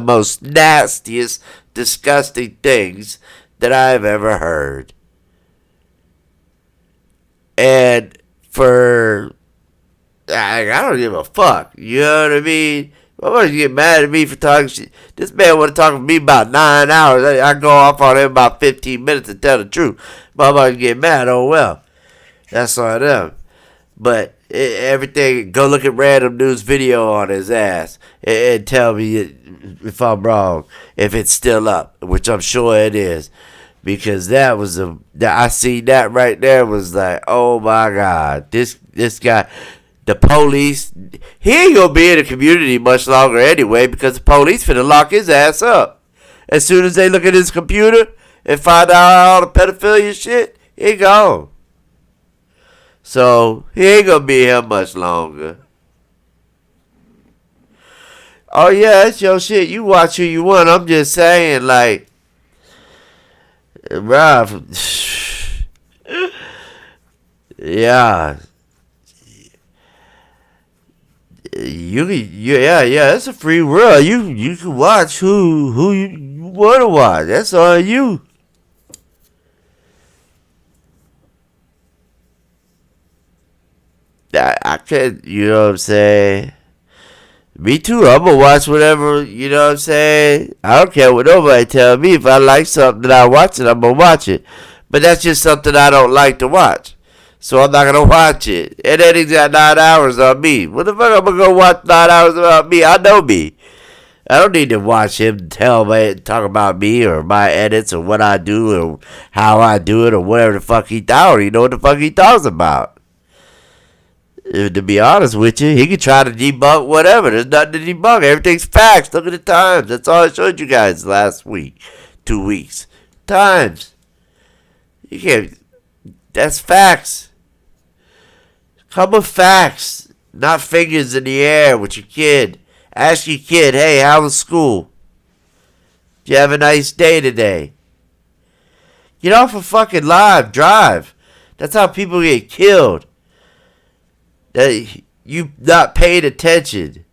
most nastiest, disgusting things that I've ever heard. And I don't give a fuck. You know what I mean? Nobody's get mad at me for talking shit. This man want to talk to me about 9 hours. I go off on him about 15 minutes to tell the truth. Motherfuckers get mad. Oh well, that's on them. But everything, go look at random news video on his ass and tell me if I'm wrong, if it's still up, which I'm sure it is, because I seen that right there, was like, oh my God, this guy, the police, he ain't gonna be in the community much longer anyway, because the police finna lock his ass up. As soon as they look at his computer and find out all the pedophilia shit, he gone. So, he ain't gonna be here much longer. Oh yeah, that's your shit. You watch who you want. I'm just saying, like, bruh. Yeah. Yeah, it's a free world. You can watch who you want to watch. That's on you. I can't, you know what I'm saying? Me too, I'm gonna watch whatever, you know what I'm saying? I don't care what nobody tell me. If I like something I watch it, I'm gonna watch it. But that's just something I don't like to watch. So I'm not gonna watch it. And then he's got 9 hours on me. What the fuck I'm gonna go watch 9 hours about me? I know me. I don't need to watch him talk about me or my edits or what I do or how I do it or whatever the fuck I already know what the fuck he talks about. To be honest with you, he could try to debunk whatever. There's nothing to debunk. Everything's facts. Look at the times. That's all I showed you guys last week. 2 weeks. Times. You can't. That's facts. Come with facts. Not fingers in the air with your kid. Ask your kid, hey, how was school? Did you have a nice day today? Get off a fucking live. Drive. That's how people get killed. That you not paying attention.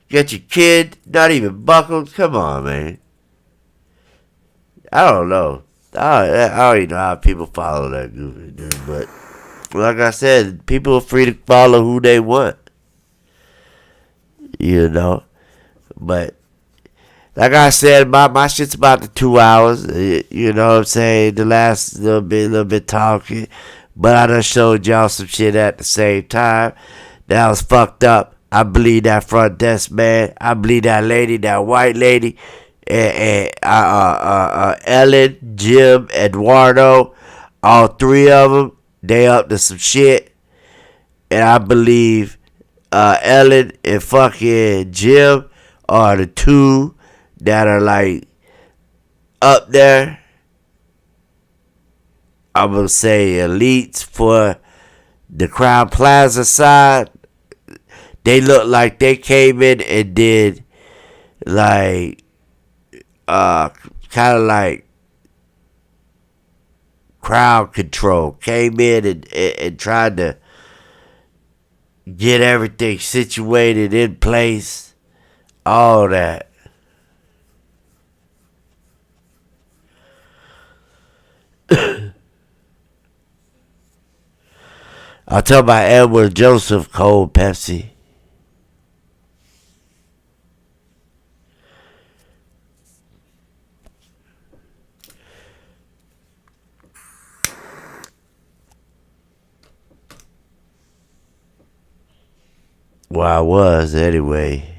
You got your kid not even buckled. Come on, man. I don't know. I don't even know how people follow that goofy dude. But like I said, people are free to follow who they want. You know. But like I said, my shit's about the 2 hours. You know what I'm saying? The last little bit talking. But I done showed y'all some shit at the same time. That was fucked up. I believe that front desk man. I believe that lady, that white lady. And Ellen, Jim, Eduardo. All 3 of them. They up to some shit. And I believe Ellen and fucking Jim are the 2 that are like up there. I'm going to say elites for the Crown Plaza side. They look like they came in and did like kind of like crowd control. Came in and tried to get everything situated in place. All that. I'll tell my Edward Joseph cold Pepsi. Well, I was anyway.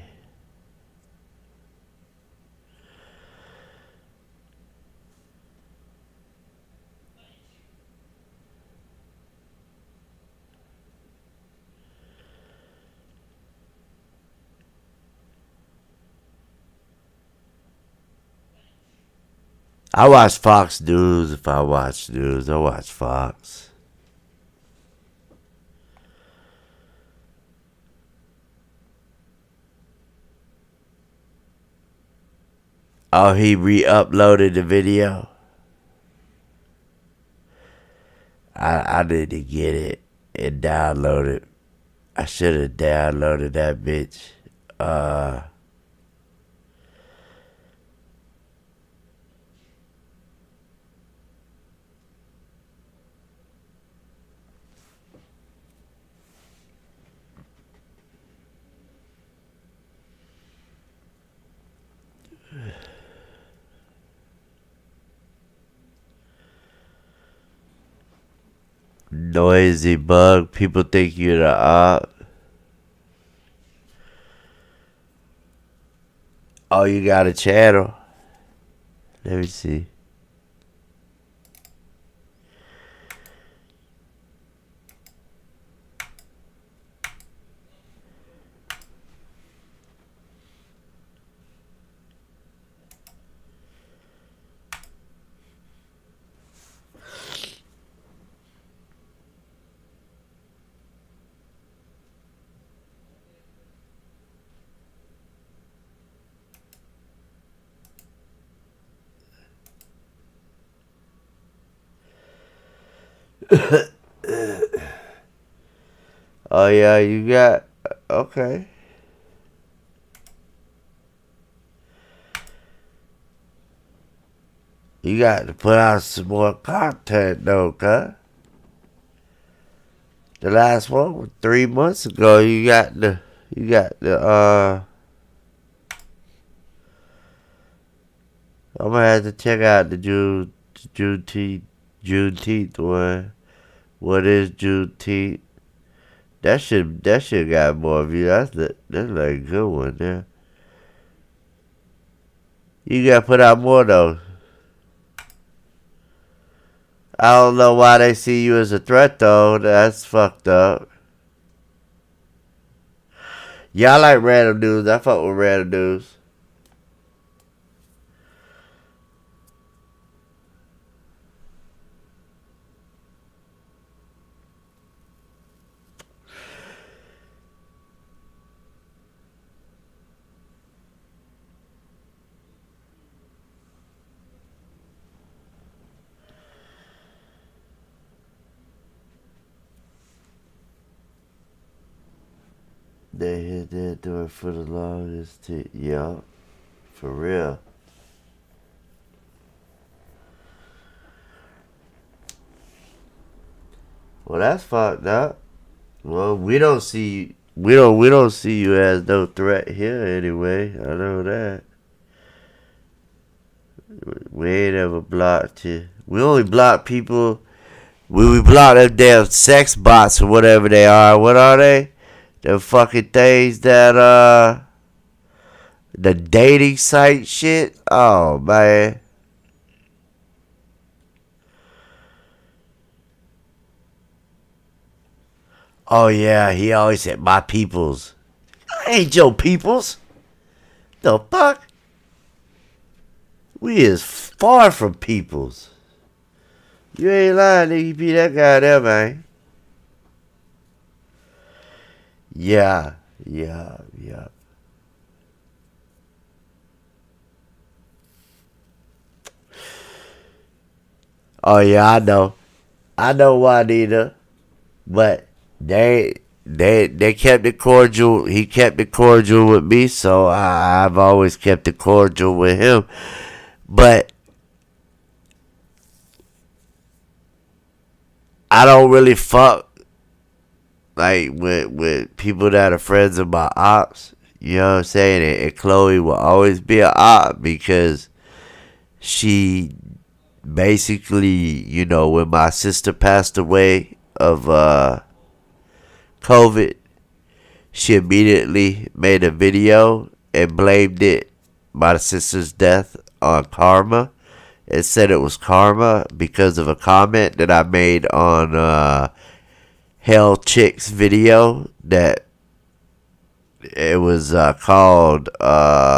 I watch Fox News. If I watch news, I watch Fox. Oh, he re-uploaded the video. I need to get it and download it. I should have downloaded that bitch. Noisy bug. People think you're the op. Oh, you got a channel? Let me see. Oh yeah, you got okay. You got to put out some more content though, cuz. The last one was 3 months ago. You got the I'm gonna have to check out the Juneteenth one. What is Juneteenth? That shit got more views. That's like a good one there. You gotta put out more though. I don't know why they see you as a threat though. That's fucked up. Yeah, I like random news. I fuck with random news. They hit that door for the longest time. Yeah, for real. Well, that's fucked up. Well, we don't see you as no threat here anyway. I know that. We ain't ever blocked you. We only block people. We block them damn sex bots or whatever they are. What are they? The fucking things that the dating site shit. Oh man. Oh yeah, he always said my peoples. I ain't your peoples. The fuck? We is far from peoples. You ain't lying, nigga. You be that guy there, man. Yeah, yeah, yeah. Oh yeah, I know. I know Juanita, but they kept it cordial. He kept it cordial with me, so I've always kept it cordial with him. But I don't really fuck like with people that are friends of my ops. You know what I'm saying? And Chloe will always be an op because she basically, when my sister passed away of COVID, she immediately made a video and blamed it, my sister's death, on karma. It said it was karma because of a comment that I made on Hell Chick's video that it was called my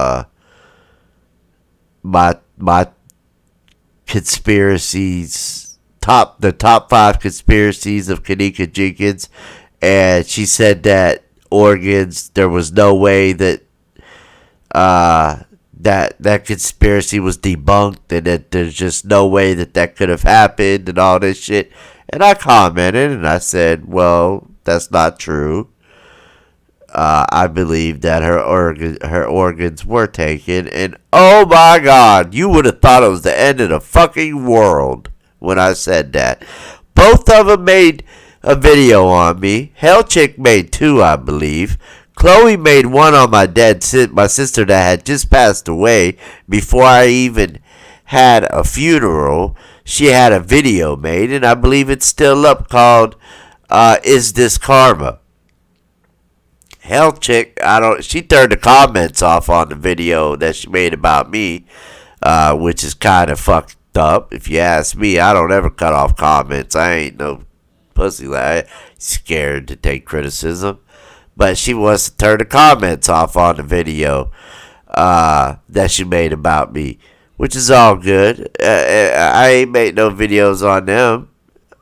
conspiracies, the top 5 conspiracies of Kenneka Jenkins, and she said that organs, there was no way that that conspiracy was debunked, and that there's just no way that could have happened and all this shit. And I commented and I said, well, that's not true. I believe that her organs were taken, and oh my God, you would have thought it was the end of the fucking world when I said that. Both of them made a video on me. Hell Chick made 2, I believe. Chloe made one on my sister that had just passed away before I even had a funeral. She had a video made, and I believe it's still up, called "Is This Karma?" Hell Chick, she turned the comments off on the video that she made about me, which is kind of fucked up. If you ask me, I don't ever cut off comments. I ain't no pussy. Like, scared to take criticism. But she wants to turn the comments off on the video that she made about me, which is all good. I ain't made no videos on them.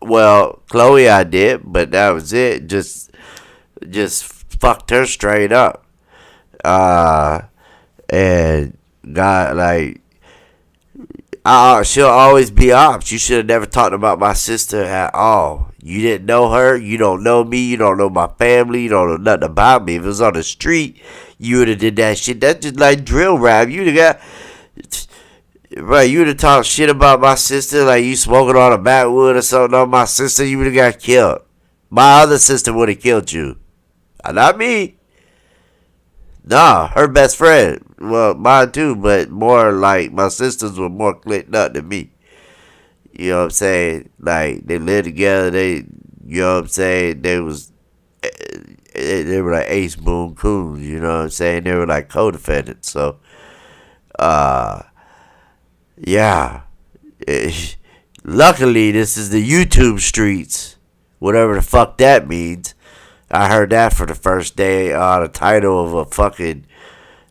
Well, Chloe I did, but that was it. Just fucked her straight up. And God, like, she'll always be ops. You should have never talked about my sister at all. You didn't know her. You don't know me. You don't know my family. You don't know nothing about me. If it was on the street, you would have did that shit. That's just like drill rap. You would have got... Right, you would have talked shit about my sister, like you smoking on a backwood or something on my sister, you would have got killed. My other sister would have killed you. Not me. Nah, her best friend. Well, mine too, but more like my sisters were more clicked up than me. You know what I'm saying? Like, they lived together, you know what I'm saying? They were like Ace Boon Coons, you know what I'm saying? They were like co-defendants, so, yeah. Luckily, this is the YouTube streets, whatever the fuck that means. I heard that for the first day on the title of a fucking,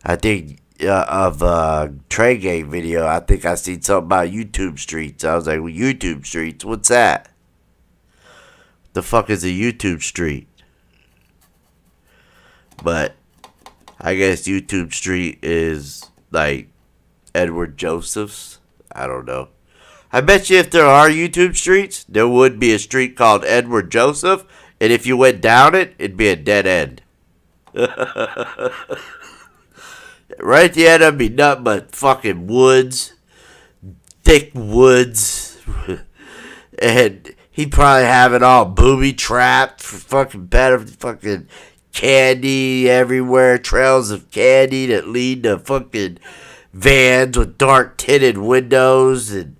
I think, of a Trey Gang video. I think I seen something about YouTube streets. I was like, well, YouTube streets? What's that? What the fuck is a YouTube street? But I guess YouTube street is like Edward Joseph's. I don't know. I bet you if there are YouTube streets, there would be a street called Edward Joseph. And if you went down it, it'd be a dead end. Right at the end, it'd be nothing but fucking woods. Thick woods. And he'd probably have it all booby-trapped for fucking better fucking candy everywhere. Trails of candy that lead to fucking vans with dark tinted windows. And,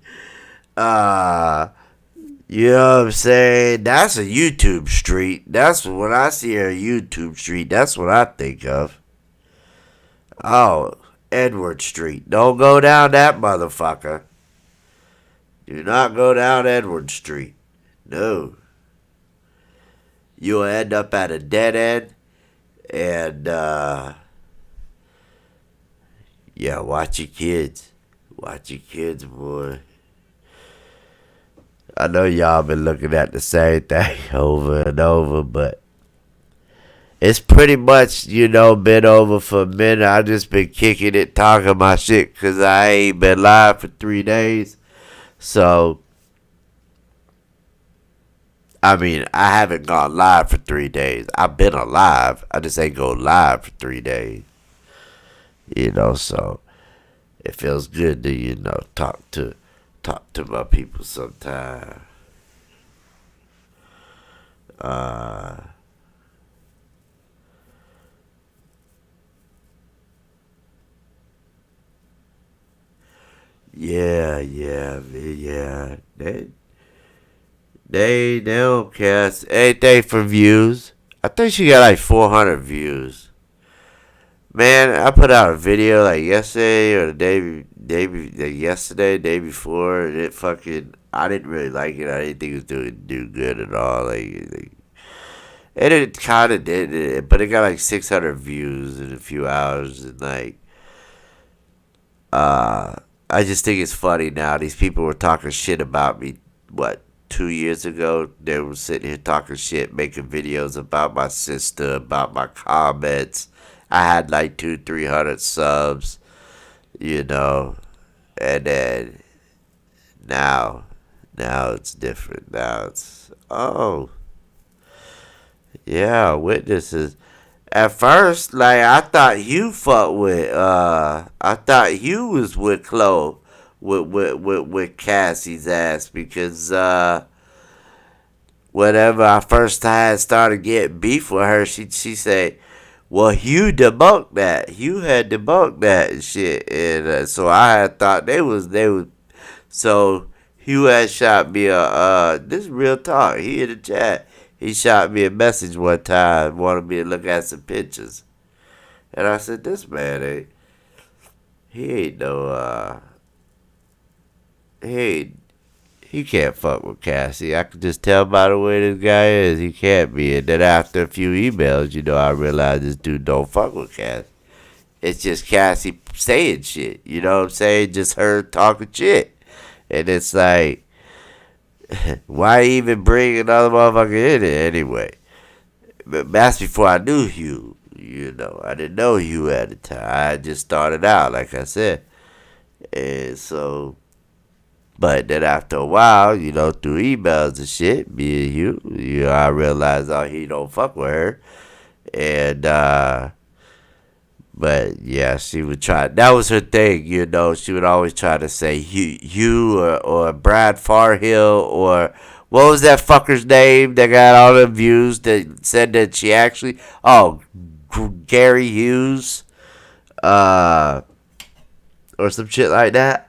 you know what I'm saying? That's a YouTube street. That's when I see a YouTube street, that's what I think of. Oh, Edward Street. Don't go down that motherfucker. Do not go down Edward Street. No. You'll end up at a dead end. And, yeah, watch your kids. Watch your kids, boy. I know y'all been looking at the same thing over and over, but it's pretty much, been over for a minute. I just been kicking it, talking my shit, because I ain't been live for 3 days. So, I mean, I haven't gone live for 3 days. I've been alive. I just ain't go live for 3 days. So it feels good to, talk to my people sometime. Yeah. They don't cast anything for views. I think she got like 400 views. Man, I put out a video like yesterday or the day before, and it fucking, I didn't really like it. I didn't think it was do good at all. And it kind of did, but it got like 600 views in a few hours, and like, I just think it's funny now. These people were talking shit about me, what, 2 years ago? They were sitting here talking shit, making videos about my sister, about my comments. I had like 300 subs, you know, and then now it's different. Now it's, oh, yeah, witnesses. At first, like, I thought you fucked with, I thought you was with Chloe, with Cassie's ass, because, whenever I first had started getting beef with her, she said, well, Hugh debunked that. Hugh had debunked that and shit. And so I had thought they was, so Hugh had shot me this is real talk. He in the chat. He shot me a message one time, wanted me to look at some pictures. And I said, this man he ain't no, he can't fuck with Cassie. I could just tell by the way this guy is, he can't be. And then after a few emails, I realized this dude don't fuck with Cassie. It's just Cassie saying shit. You know what I'm saying? Just her talking shit. And it's like, why even bring another motherfucker in it anyway? But that's before I knew Hugh. I didn't know Hugh at the time. I just started out, like I said. And so, but then after a while, through emails and shit, me and Hugh, I realized, he don't fuck with her. And, but yeah, she would try. That was her thing, She would always try to say Hugh or Brad Farhill, or what was that fucker's name that got all the views that said that she actually, Gary Hughes, or some shit like that.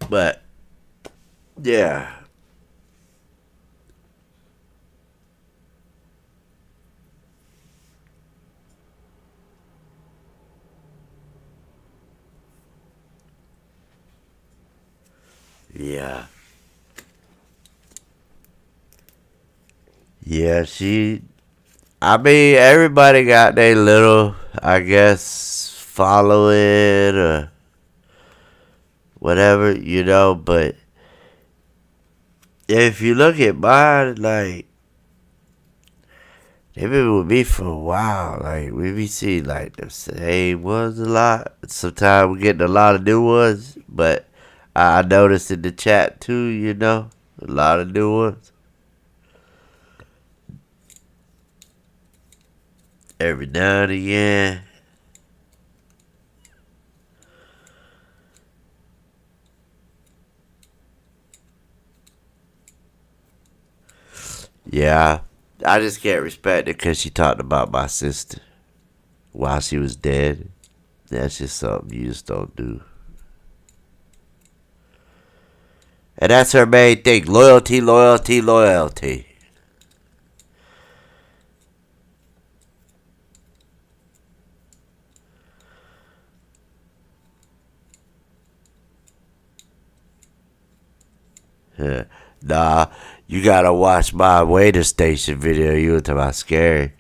But yeah. Yeah. Yeah, I mean, everybody got their little, I guess, following or whatever, but if you look at mine, like, they've been with me for a while. Like, we be seeing, like, the same ones a lot. Sometimes we getting a lot of new ones, but I noticed in the chat too, a lot of new ones. Every now and again. Yeah, I just can't respect it because she talked about my sister while she was dead. That's just something you just don't do. And that's her main thing. Loyalty, loyalty, loyalty. Yeah. Nah, you gotta watch my waiter station video. You were talking about scary.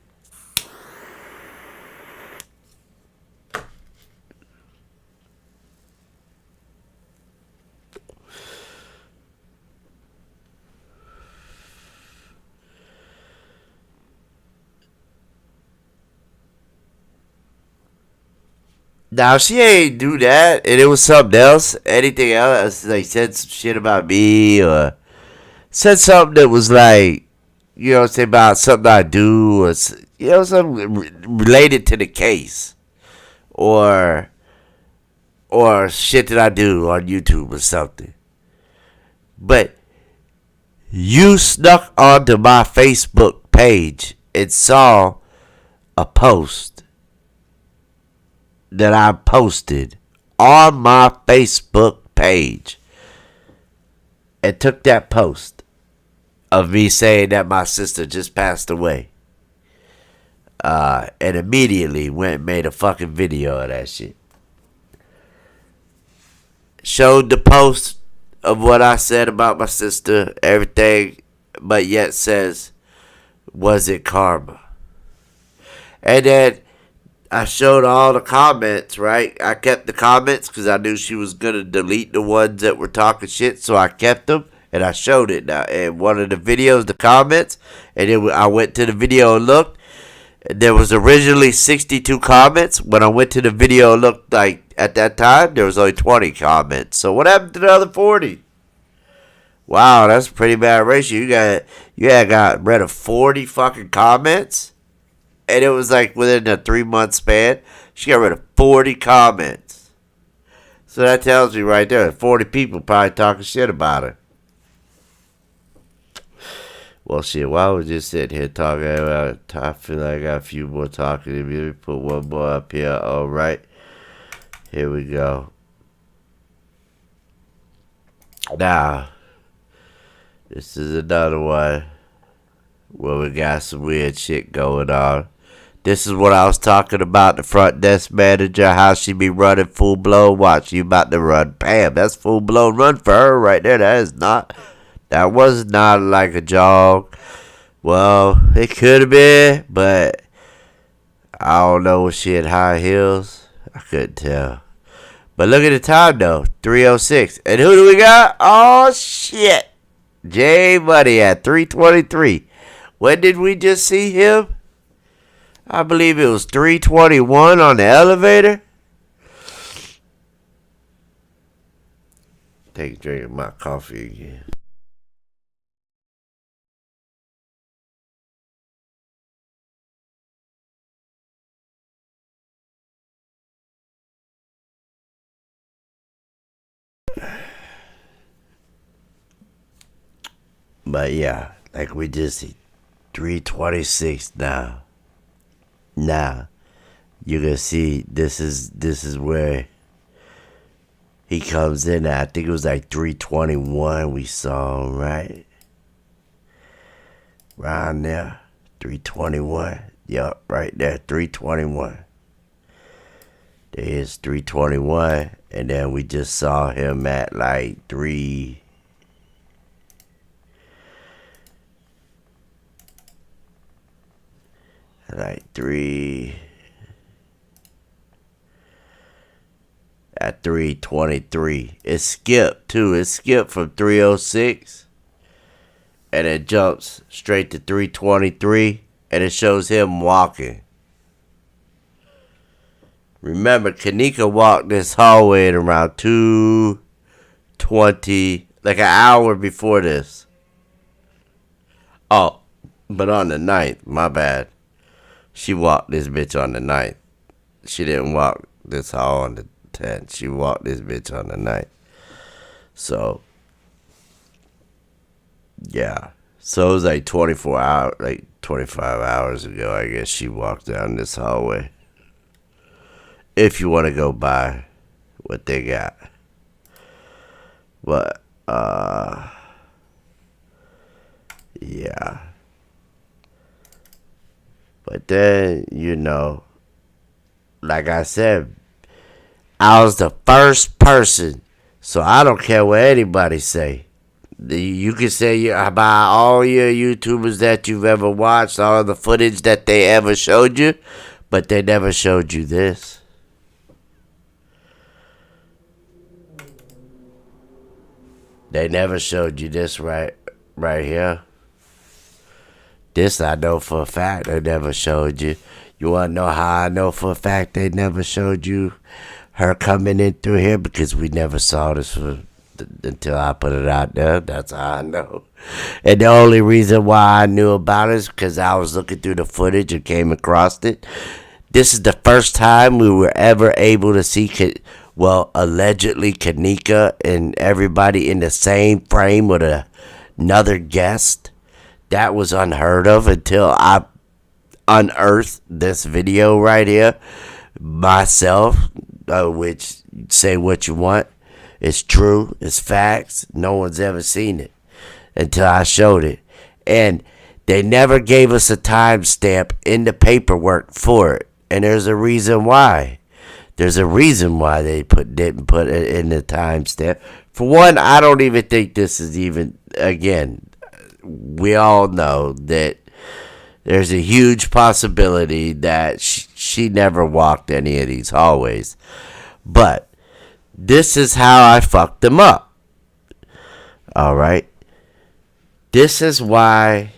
Now she ain't do that, and it was something else. Anything else? Like said some shit about me, or said something that was like, say about something I do, or something related to the case, or shit that I do on YouTube or something. But you snuck onto my Facebook page and saw a post that I posted on my Facebook page and took that post of me saying that my sister just passed away. And immediately went and made a fucking video of that shit. Showed the post of what I said about my sister, everything, but yet says, was it karma? And then I showed all the comments, right? I kept the comments because I knew she was going to delete the ones that were talking shit, so I kept them, and I showed it now. And one of the videos, the comments, and then I went to the video and looked. There was originally 62 comments. When I went to the video and looked, like, at that time, there was only 20 comments. So what happened to the other 40? Wow, that's a pretty bad ratio. You had got rid of 40 fucking comments? And it was like within a 3-month span, she got rid of 40 comments. So that tells me right there, 40 people probably talking shit about her. Well, shit, while we're just sitting here talking about it, I feel like I got a few more talking to me. Let me put one more up here. All right. Here we go. Now, this is another one where we got some weird shit going on. This is what I was talking about, the front desk manager, how she be running full blown. Watch, you about to run. Bam, that's full blown run for her right there. That was not like a jog. Well, it could have been, but I don't know if she had high heels. I couldn't tell. But look at the time, though. 3:06. And who do we got? Oh, shit. J Money at 3:23. When did we just see him? I believe it was 3:21 on the elevator. Take a drink of my coffee again. But yeah, like we just see 3:26 now. Now, you can see this is where he comes in at. I think it was like 3:21 we saw him, right? Around there. 3:21. Yup, right there, 3:21. There is 3:21. And then we just saw him at like 3. Like 3 at 3:23. It skipped too. It skipped from 3:06 and it jumps straight to 3:23 and it shows him walking. Remember, Kenneka walked this hallway at around 2:20, like an hour before this. Oh, but on the 9th, my bad. She walked this bitch on the 9th. She didn't walk this hall on the 10th. She walked this bitch on the 9th. So, yeah. So it was like 24 hours, like 25 hours ago, I guess she walked down this hallway. If you want to go by what they got. But, yeah. But then, you know, like I said, I was the first person, so I don't care what anybody say. You can say about all your YouTubers that you've ever watched, all the footage that they ever showed you, but they never showed you this. They never showed you this right here. This I know for a fact they never showed you. You want to know how I know for a fact they never showed you her coming in through here? Because we never saw this until I put it out there. That's how I know. And the only reason why I knew about it is because I was looking through the footage and came across it. This is the first time we were ever able to see, allegedly Kenneka and everybody in the same frame with another guest. That was unheard of until I unearthed this video right here myself, which, say what you want. It's true. It's facts. No one's ever seen it until I showed it. And they never gave us a timestamp in the paperwork for it. And there's a reason why. There's a reason why they didn't put it in the timestamp. For one, I don't even think this is even, again, we all know that there's a huge possibility that she never walked any of these hallways. But this is how I fucked them up. All right. This is why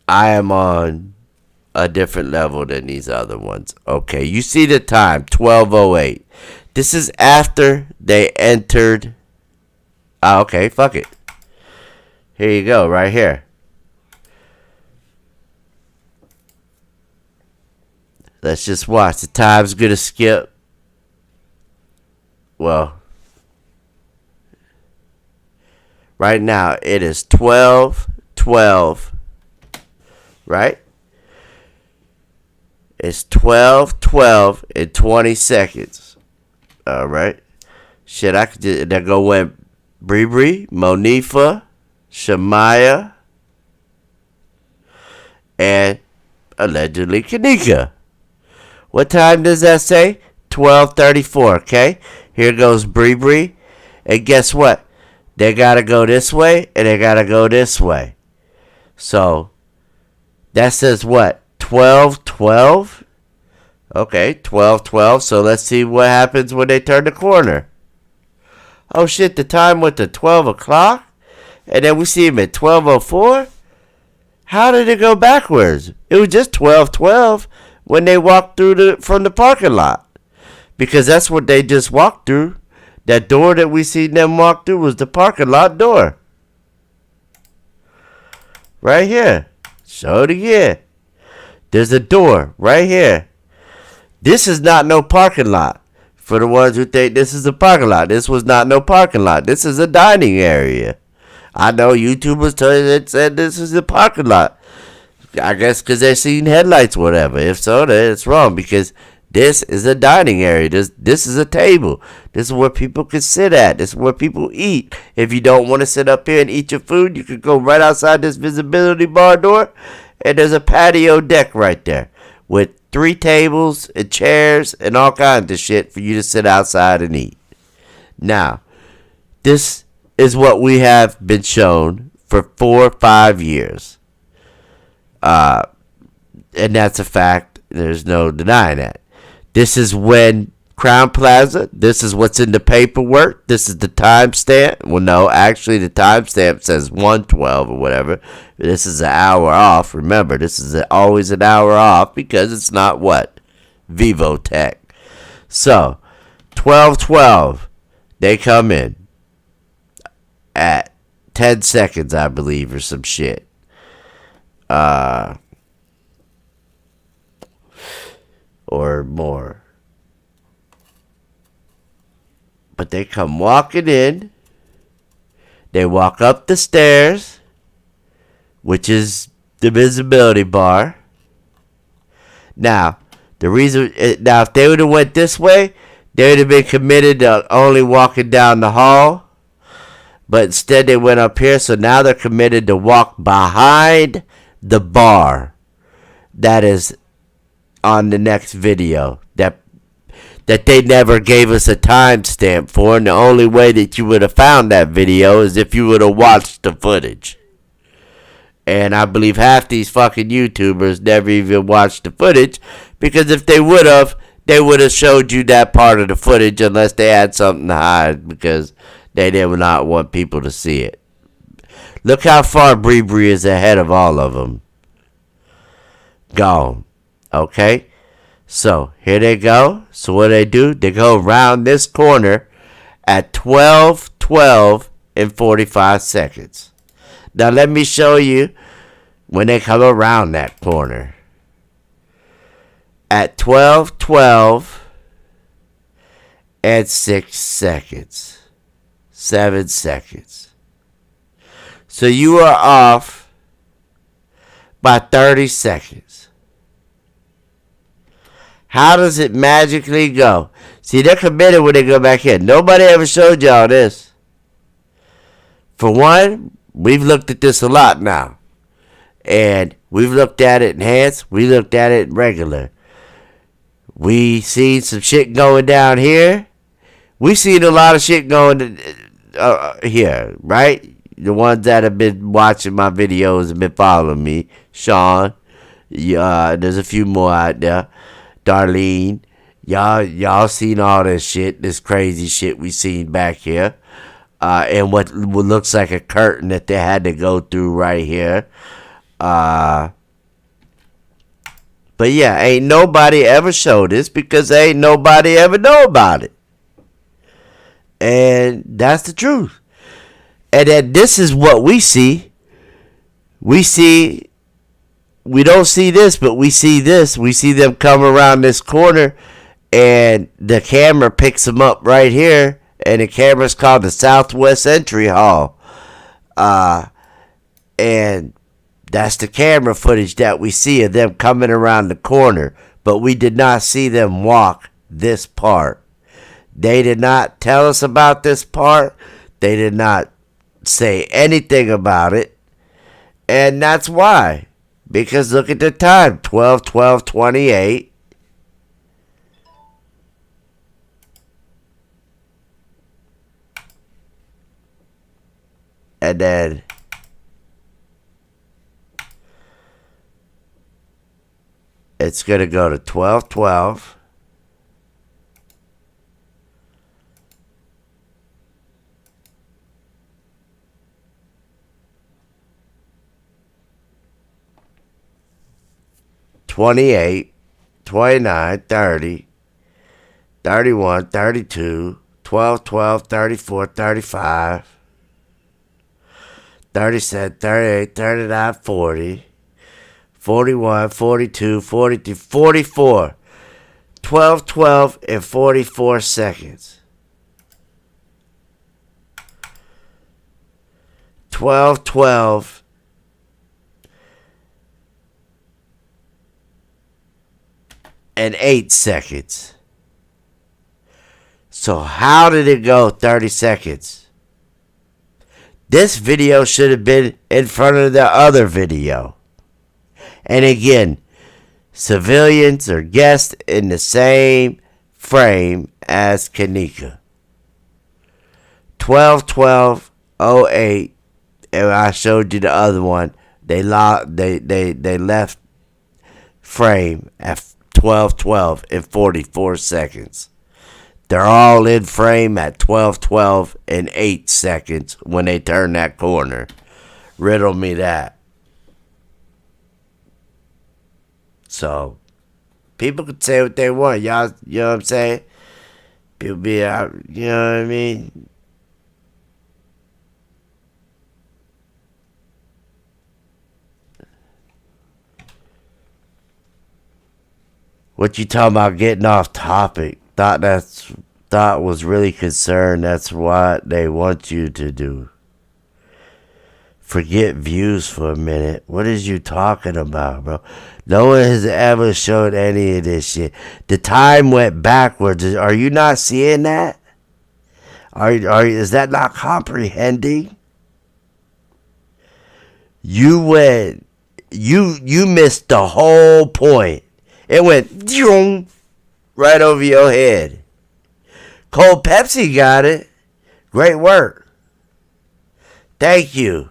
I am on a different level than these other ones. Okay, you see the time, 12:08. This is after they entered. Okay, fuck it. Here you go, right here. Let's just watch. The time's gonna skip. Well, right now it is 12:12. Right? It's 12:12 and 20 seconds. All right. Shit, I could just go with Bree, Monifa, Shamaya, and allegedly Kenneka. What time does that say? 12:34. Okay. Here goes Bree, and guess what? They gotta go this way and they gotta go this way. So that says what? 12:12? Okay, 12:12. So let's see what happens when they turn the corner. Oh shit, the time went to 12 o'clock? And then we see him at 12:04? How did it go backwards? It was just 12:12 when they walked through from the parking lot. Because that's what they just walked through. That door that we seen them walk through was the parking lot door. Right here. Show it again. There's a door right here. This is not no parking lot. For the ones who think this is a parking lot, this was not no parking lot. This is a dining area. I know YouTubers said this is a parking lot. I guess because they're seeing headlights or whatever. If so, then it's wrong because this is a dining area. This is a table. This is where people can sit at. This is where people eat. If you don't want to sit up here and eat your food, you can go right outside this visibility bar door. And there's a patio deck right there with 3 tables and chairs and all kinds of shit for you to sit outside and eat. Now, this is what we have been shown for 4 or 5 years. And that's a fact. There's no denying that. This is when Crown Plaza, this is what's in the paperwork. This is the timestamp. Well, no, actually the timestamp says 1:12 or whatever. This is an hour off. Remember, this is always an hour off because it's not what? Vivotech. So, 12:12, they come in at 10 seconds, I believe, or some shit. Or more. But they come walking in. They walk up the stairs, which is the visibility bar. Now, if they would have went this way, they would have been committed to only walking down the hall. But instead they went up here, so now they're committed to walk behind the bar. That is on the next video that they never gave us a timestamp for, and the only way that you would have found that video is if you would have watched the footage. And I believe half these fucking YouTubers never even watched the footage, because if they would have showed you that part of the footage unless they had something to hide, because they did not want people to see it. Look how far Bree is ahead of all of them. Gone. Okay? So, here they go. So, what do? They go around this corner at 12:12 and 45 seconds. Now, let me show you when they come around that corner. At 12:12 and 6 seconds. 7 seconds. So, you are off by 30 seconds. How does it magically go? See, they're committed when they go back in. Nobody ever showed y'all this. For one, We've looked at this a lot now. And we've looked at it enhanced. We looked at it regular. We seen some shit going down here. We seen a lot of shit going here, right? The ones that have been watching my videos and been following me. Sean. There's a few more out there. Darlene. Y'all seen all this shit. This crazy shit we seen back here. And what looks like a curtain that they had to go through right here. But yeah, ain't nobody ever showed this because ain't nobody ever know about it. And that's the truth. And then this is what we see. We don't see this, but we see this. We see them come around this corner and the camera picks them up right here. And the camera's called the Southwest Entry Hall. And that's the camera footage that we see of them coming around the corner. But we did not see them walk this part. They did not tell us about this part. They did not say anything about it. And that's why. Because look at the time. 12/12/28. And then it's going to go to 12/12. 28, 29, 30, 31, 32, 12, 12, 34, 35, 37, 38, 39, 40, 41, 42, 43, 44. 12, 12, and 44 seconds. 12, 12. And 8 seconds. So how did it go 30 seconds? This video should have been in front of the other video. And again, civilians are guests in the same frame as Kenneka. 12/12/08, and I showed you the other one. They left frame at 12/12 and 44 seconds. They're all in frame at 12/12 and 8 seconds when they turn that corner. Riddle me that. So, people could say what they want. Y'all, you know what I'm saying? People be out, you know what I mean? What you talking about getting off topic? Thought was really concerned. That's what they want you to do. Forget views for a minute. What is you talking about, bro? No one has ever showed any of this shit. The time went backwards. Are you not seeing that? Is that not comprehending? You missed the whole point. It went right over your head. Cold Pepsi got it. Great work. Thank you.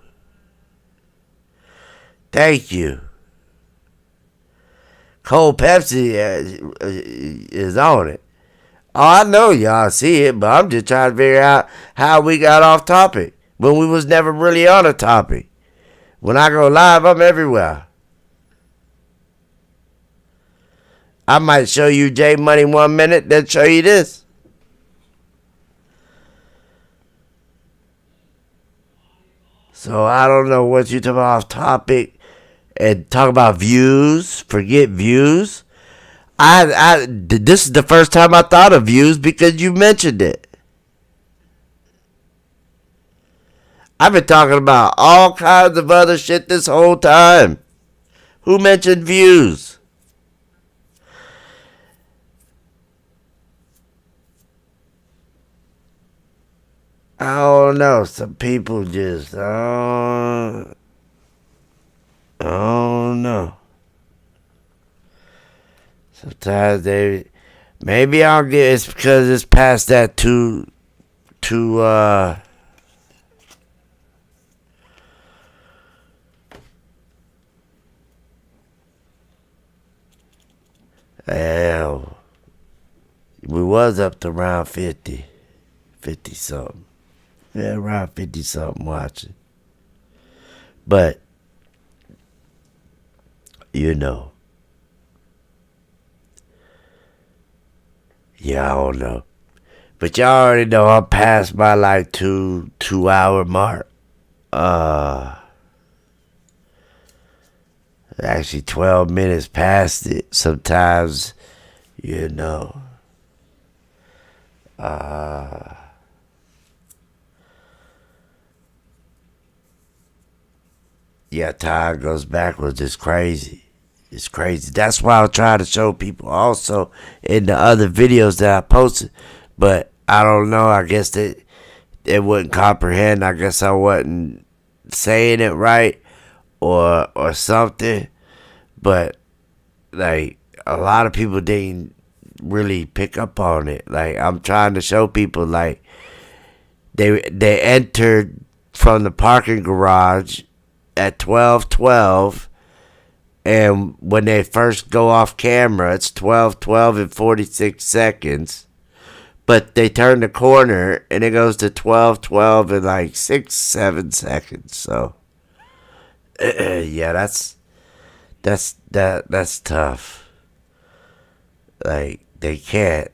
Thank you. Cold Pepsi is on it. Oh, I know y'all see it, but I'm just trying to figure out how we got off topic when we was never really on a topic. When I go live, I'm everywhere. I might show you J Money 1 minute, then show you this. So I don't know what you talk about off topic and talk about views. Forget views. This is the first time I thought of views because you mentioned it. I've been talking about all kinds of other shit this whole time. Who mentioned views? I don't know. Some people just, I don't know. Sometimes maybe I'll get, it's because it's past that hell, we was up to around 50 something. Yeah, around 50 something watching. But, you know, yeah, I don't know. But y'all already know I'm past my like 2 hour mark. Actually 12 minutes past it. Sometimes, you know. Yeah, time goes backwards. It's crazy. It's crazy. That's why I'm trying to show people also in the other videos that I posted. But I don't know. I guess they wouldn't comprehend. I guess I wasn't saying it right or something. But like a lot of people didn't really pick up on it. Like I'm trying to show people like they entered from the parking garage at 12:12, and when they first go off camera it's 12:12 and 46 seconds, but they turn the corner and it goes to 12:12 and like 6-7 seconds. So yeah, that's tough. Like they can't.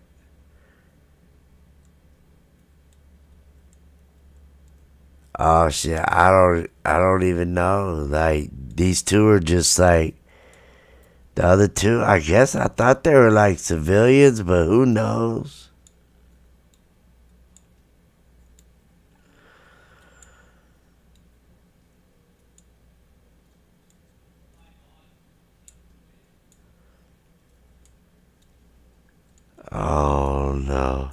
Oh shit, I don't even know. Like these two are just like the other two. I guess I thought they were like civilians, but who knows? Oh no.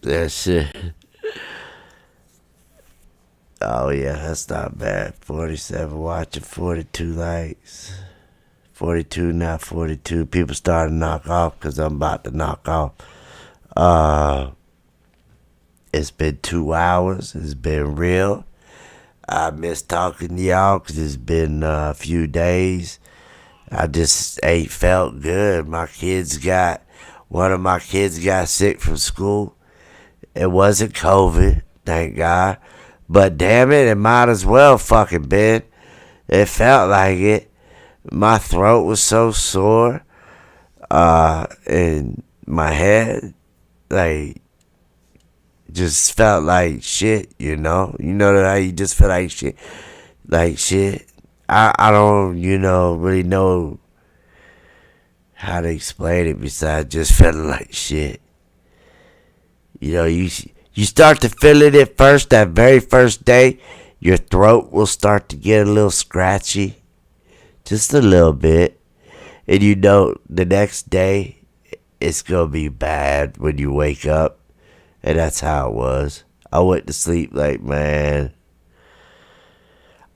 That shit. Oh yeah, that's not bad. 47 watching, 42 likes. 42, not 42. People starting to knock off because I'm about to knock off. Uh, it's been 2 hours. It's been real. I miss talking to y'all because it's been a few days. I just ain't felt good. One of my kids got sick from school. It wasn't COVID, thank God. But damn it might as well fucking been. It felt like it. My throat was so sore. And my head, like, just felt like shit, you know? You know that how you just feel like shit? Like shit. I don't, really know how to explain it besides just feeling like shit. You start to feel it at first, that very first day, your throat will start to get a little scratchy. Just a little bit. And the next day, it's going to be bad when you wake up. And that's how it was. I went to sleep like, man.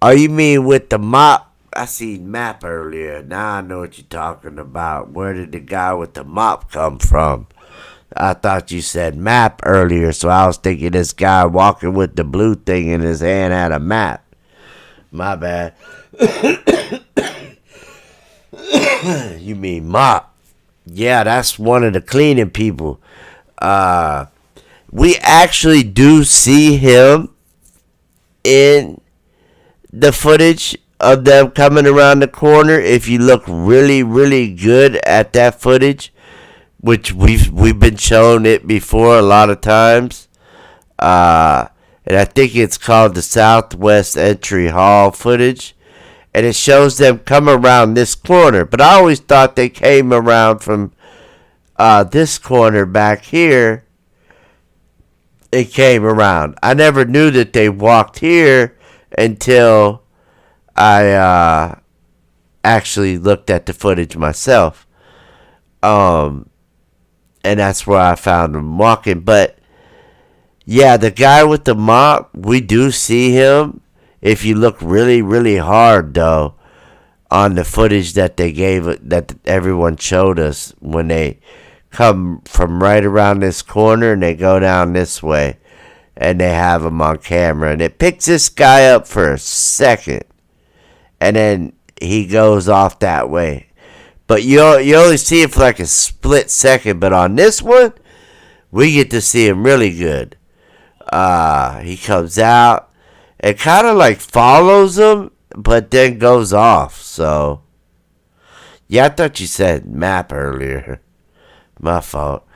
Oh, you mean with the mop? I seen map earlier. Now I know what you're talking about. Where did the guy with the mop come from? I thought you said map earlier, so I was thinking this guy walking with the blue thing in his hand had a map. My bad. You mean mop? Yeah, that's one of the cleaning people. We actually do see him in the footage of them coming around the corner. If you look really, really good at that footage, which we've been shown it before a lot of times, and I think it's called the Southwest Entry Hall footage, and it shows them come around this corner. But I always thought they came around from this corner back here. It came around. I never knew that they walked here until I actually looked at the footage myself. And that's where I found him walking. But yeah, the guy with the mop, we do see him if you look really, really hard, though, on the footage that they gave, that everyone showed us when they come from right around this corner and they go down this way, and they have him on camera, and it picks this guy up for a second, and then he goes off that way. But you only see it for like a split second. But on this one, we get to see him really good. He comes out and kind of like follows him, but then goes off. So, yeah, I thought you said map earlier. My fault.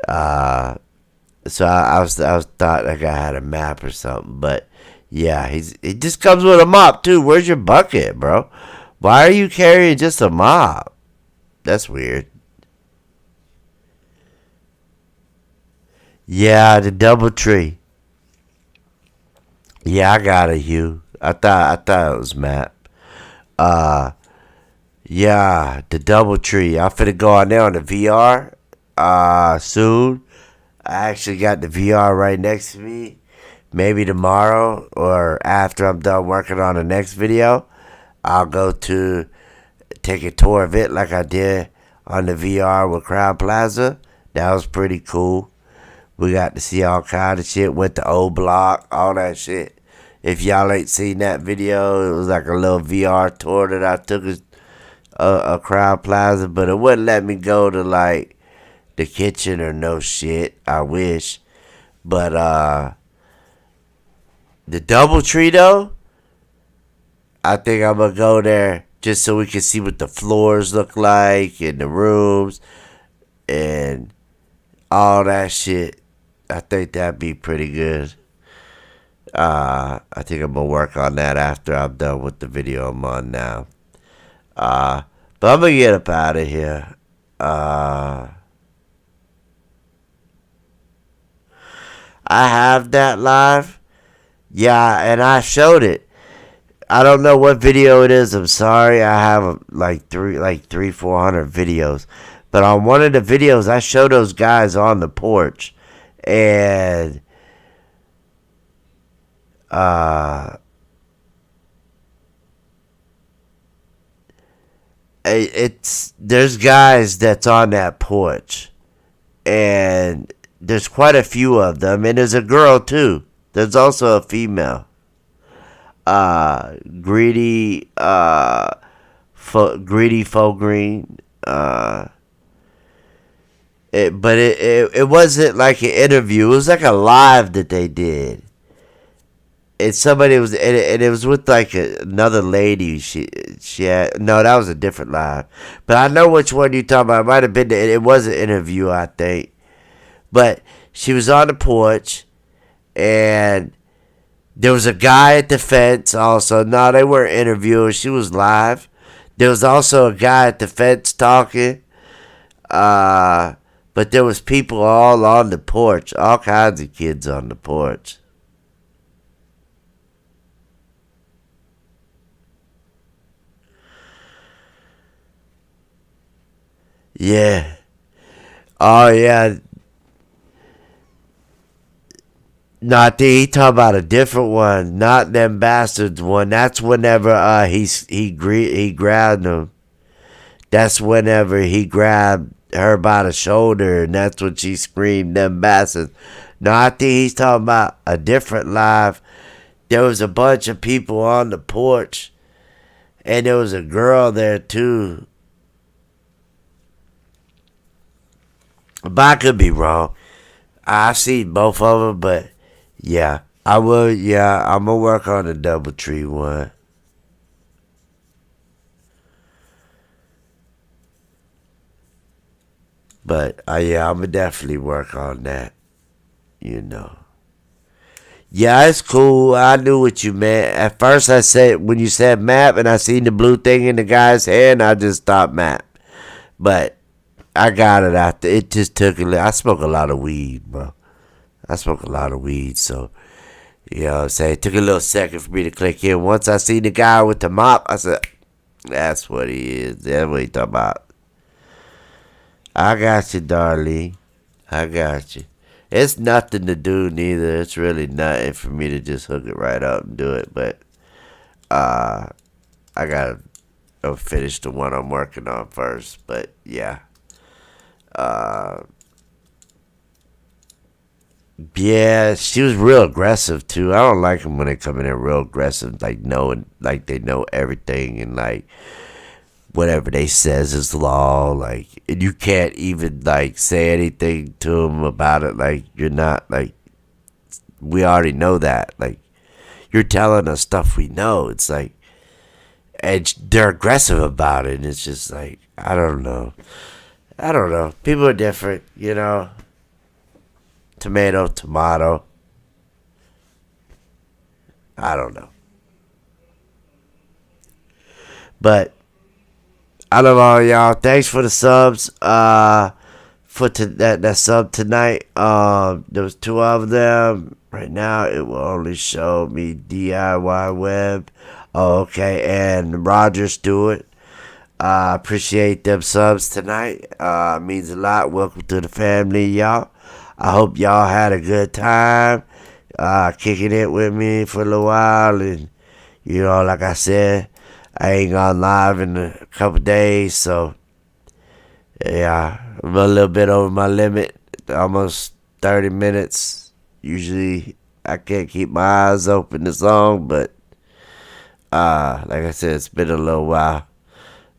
So I was thought like I had a map or something. But yeah, he just comes with a mop too. Where's your bucket, bro? Why are you carrying just a mop? That's weird. Yeah, the double tree. Yeah, I got it, Hugh. I thought it was map. Yeah, the double tree. I'm finna go on there on the VR. Soon. I actually got the VR right next to me. Maybe tomorrow or after I'm done working on the next video, I'll go to take a tour of it like I did on the VR with Crown Plaza. That was pretty cool. We got to see all kind of shit. Went to O Block, all that shit. If y'all ain't seen that video, it was like a little VR tour that I took a Crown Plaza, but it wouldn't let me go to like the kitchen or no shit. I wish. But the DoubleTree though, I think I'm gonna go there just so we can see what the floors look like and the rooms and all that shit. I think that'd be pretty good. I think I'm gonna work on that after I'm done with the video I'm on now. But I'm gonna get up out of here. I have that live. Yeah, and I showed it. I don't know what video it is. I'm sorry. I have like 400 videos. But on one of the videos, I show those guys on the porch. And there's guys that's on that porch. And there's quite a few of them. And there's a girl too. There's also a female. Greedy Faux Green. But it wasn't like an interview. It was like a live that they did. And somebody was, and it was with like another lady. She had, no, that was a different live. But I know which one you're talking about. It might have been, it was an interview, I think. But she was on the porch, and there was a guy at the fence also. No, they weren't interviewing. She was live. There was also a guy at the fence talking. But there was people all on the porch. All kinds of kids on the porch. Yeah. Oh, yeah. No, I think he talking about a different one. Not them bastards one. That's whenever he grabbed him. That's whenever he grabbed her by the shoulder, and that's when she screamed, them bastards. No, I think he's talking about a different live. There was a bunch of people on the porch, and there was a girl there too. But I could be wrong. I've seen both of them, but yeah, I will. Yeah, I'm gonna work on the DoubleTree one. But yeah, I'm gonna definitely work on that. You know. Yeah, it's cool. I knew what you meant. At first, I said when you said map, and I seen the blue thing in the guy's hand, I just thought map. But I got it after. It just took I smoke a lot of weed, bro. I smoke a lot of weed, so you know what I'm saying. It took a little second for me to click in. Once I seen the guy with the mop, I said, That's what he is. That's what he talking about. I got you, darling. I got you. It's nothing to do neither. It's really nothing for me to just hook it right up and do it. But uh, I gotta finish the one I'm working on first. But yeah, uh, yeah, she was real aggressive too. I don't like them when they come in there real aggressive, like knowing, like they know everything and like whatever they says is law. Like, and you can't even like say anything to them about it. Like, you're not like, we already know that. Like, you're telling us stuff we know. It's like, and they're aggressive about it. And it's just like, I don't know. I don't know. People are different, you know. Tomato, tomato. I don't know. But I love all y'all. Thanks for the subs. For that sub tonight. There was 2 of them. Right now, it will only show me DIY Web. Oh, okay, and Roger Stewart. Appreciate them subs tonight. Means a lot. Welcome to the family, y'all. I hope y'all had a good time. Kicking it with me for a little while, and you know, like I said, I ain't gone live in a couple days, so yeah, I'm a little bit over my limit, almost 30 minutes. Usually, I can't keep my eyes open this long, but like I said, it's been a little while.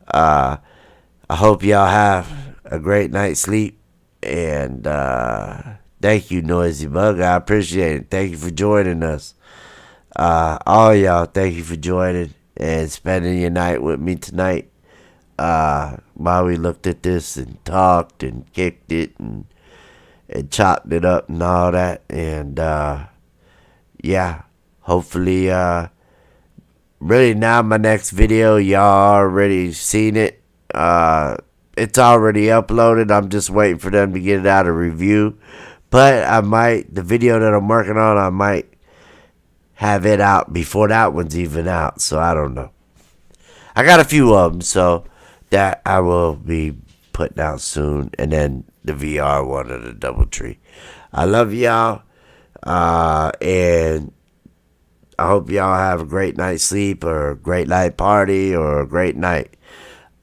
I hope y'all have a great night's sleep, and thank you, Noisy Bug. I appreciate it. Thank you for joining us. All y'all, thank you for joining and spending your night with me tonight. While we looked at this and talked and kicked it and chopped it up and all that. And yeah, hopefully, really now my next video, y'all already seen it. It's already uploaded. I'm just waiting for them to get it out of review. But I might, the video that I'm working on, I might have it out before that one's even out. So I don't know. I got a few of them, so that I will be putting out soon. And then the VR one of the DoubleTree. I love y'all. And I hope y'all have a great night's sleep or a great night party or a great night.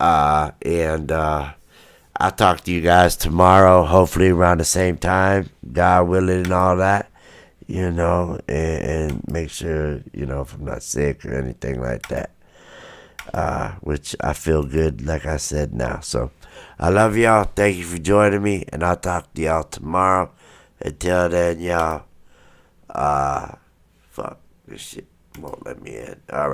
And I'll talk to you guys tomorrow, hopefully around the same time, God willing and all that, you know, and make sure, you know, if I'm not sick or anything like that, which I feel good, like I said now. So I love y'all. Thank you for joining me, and I'll talk to y'all tomorrow. Until then, y'all, fuck, this shit won't let me in. All right.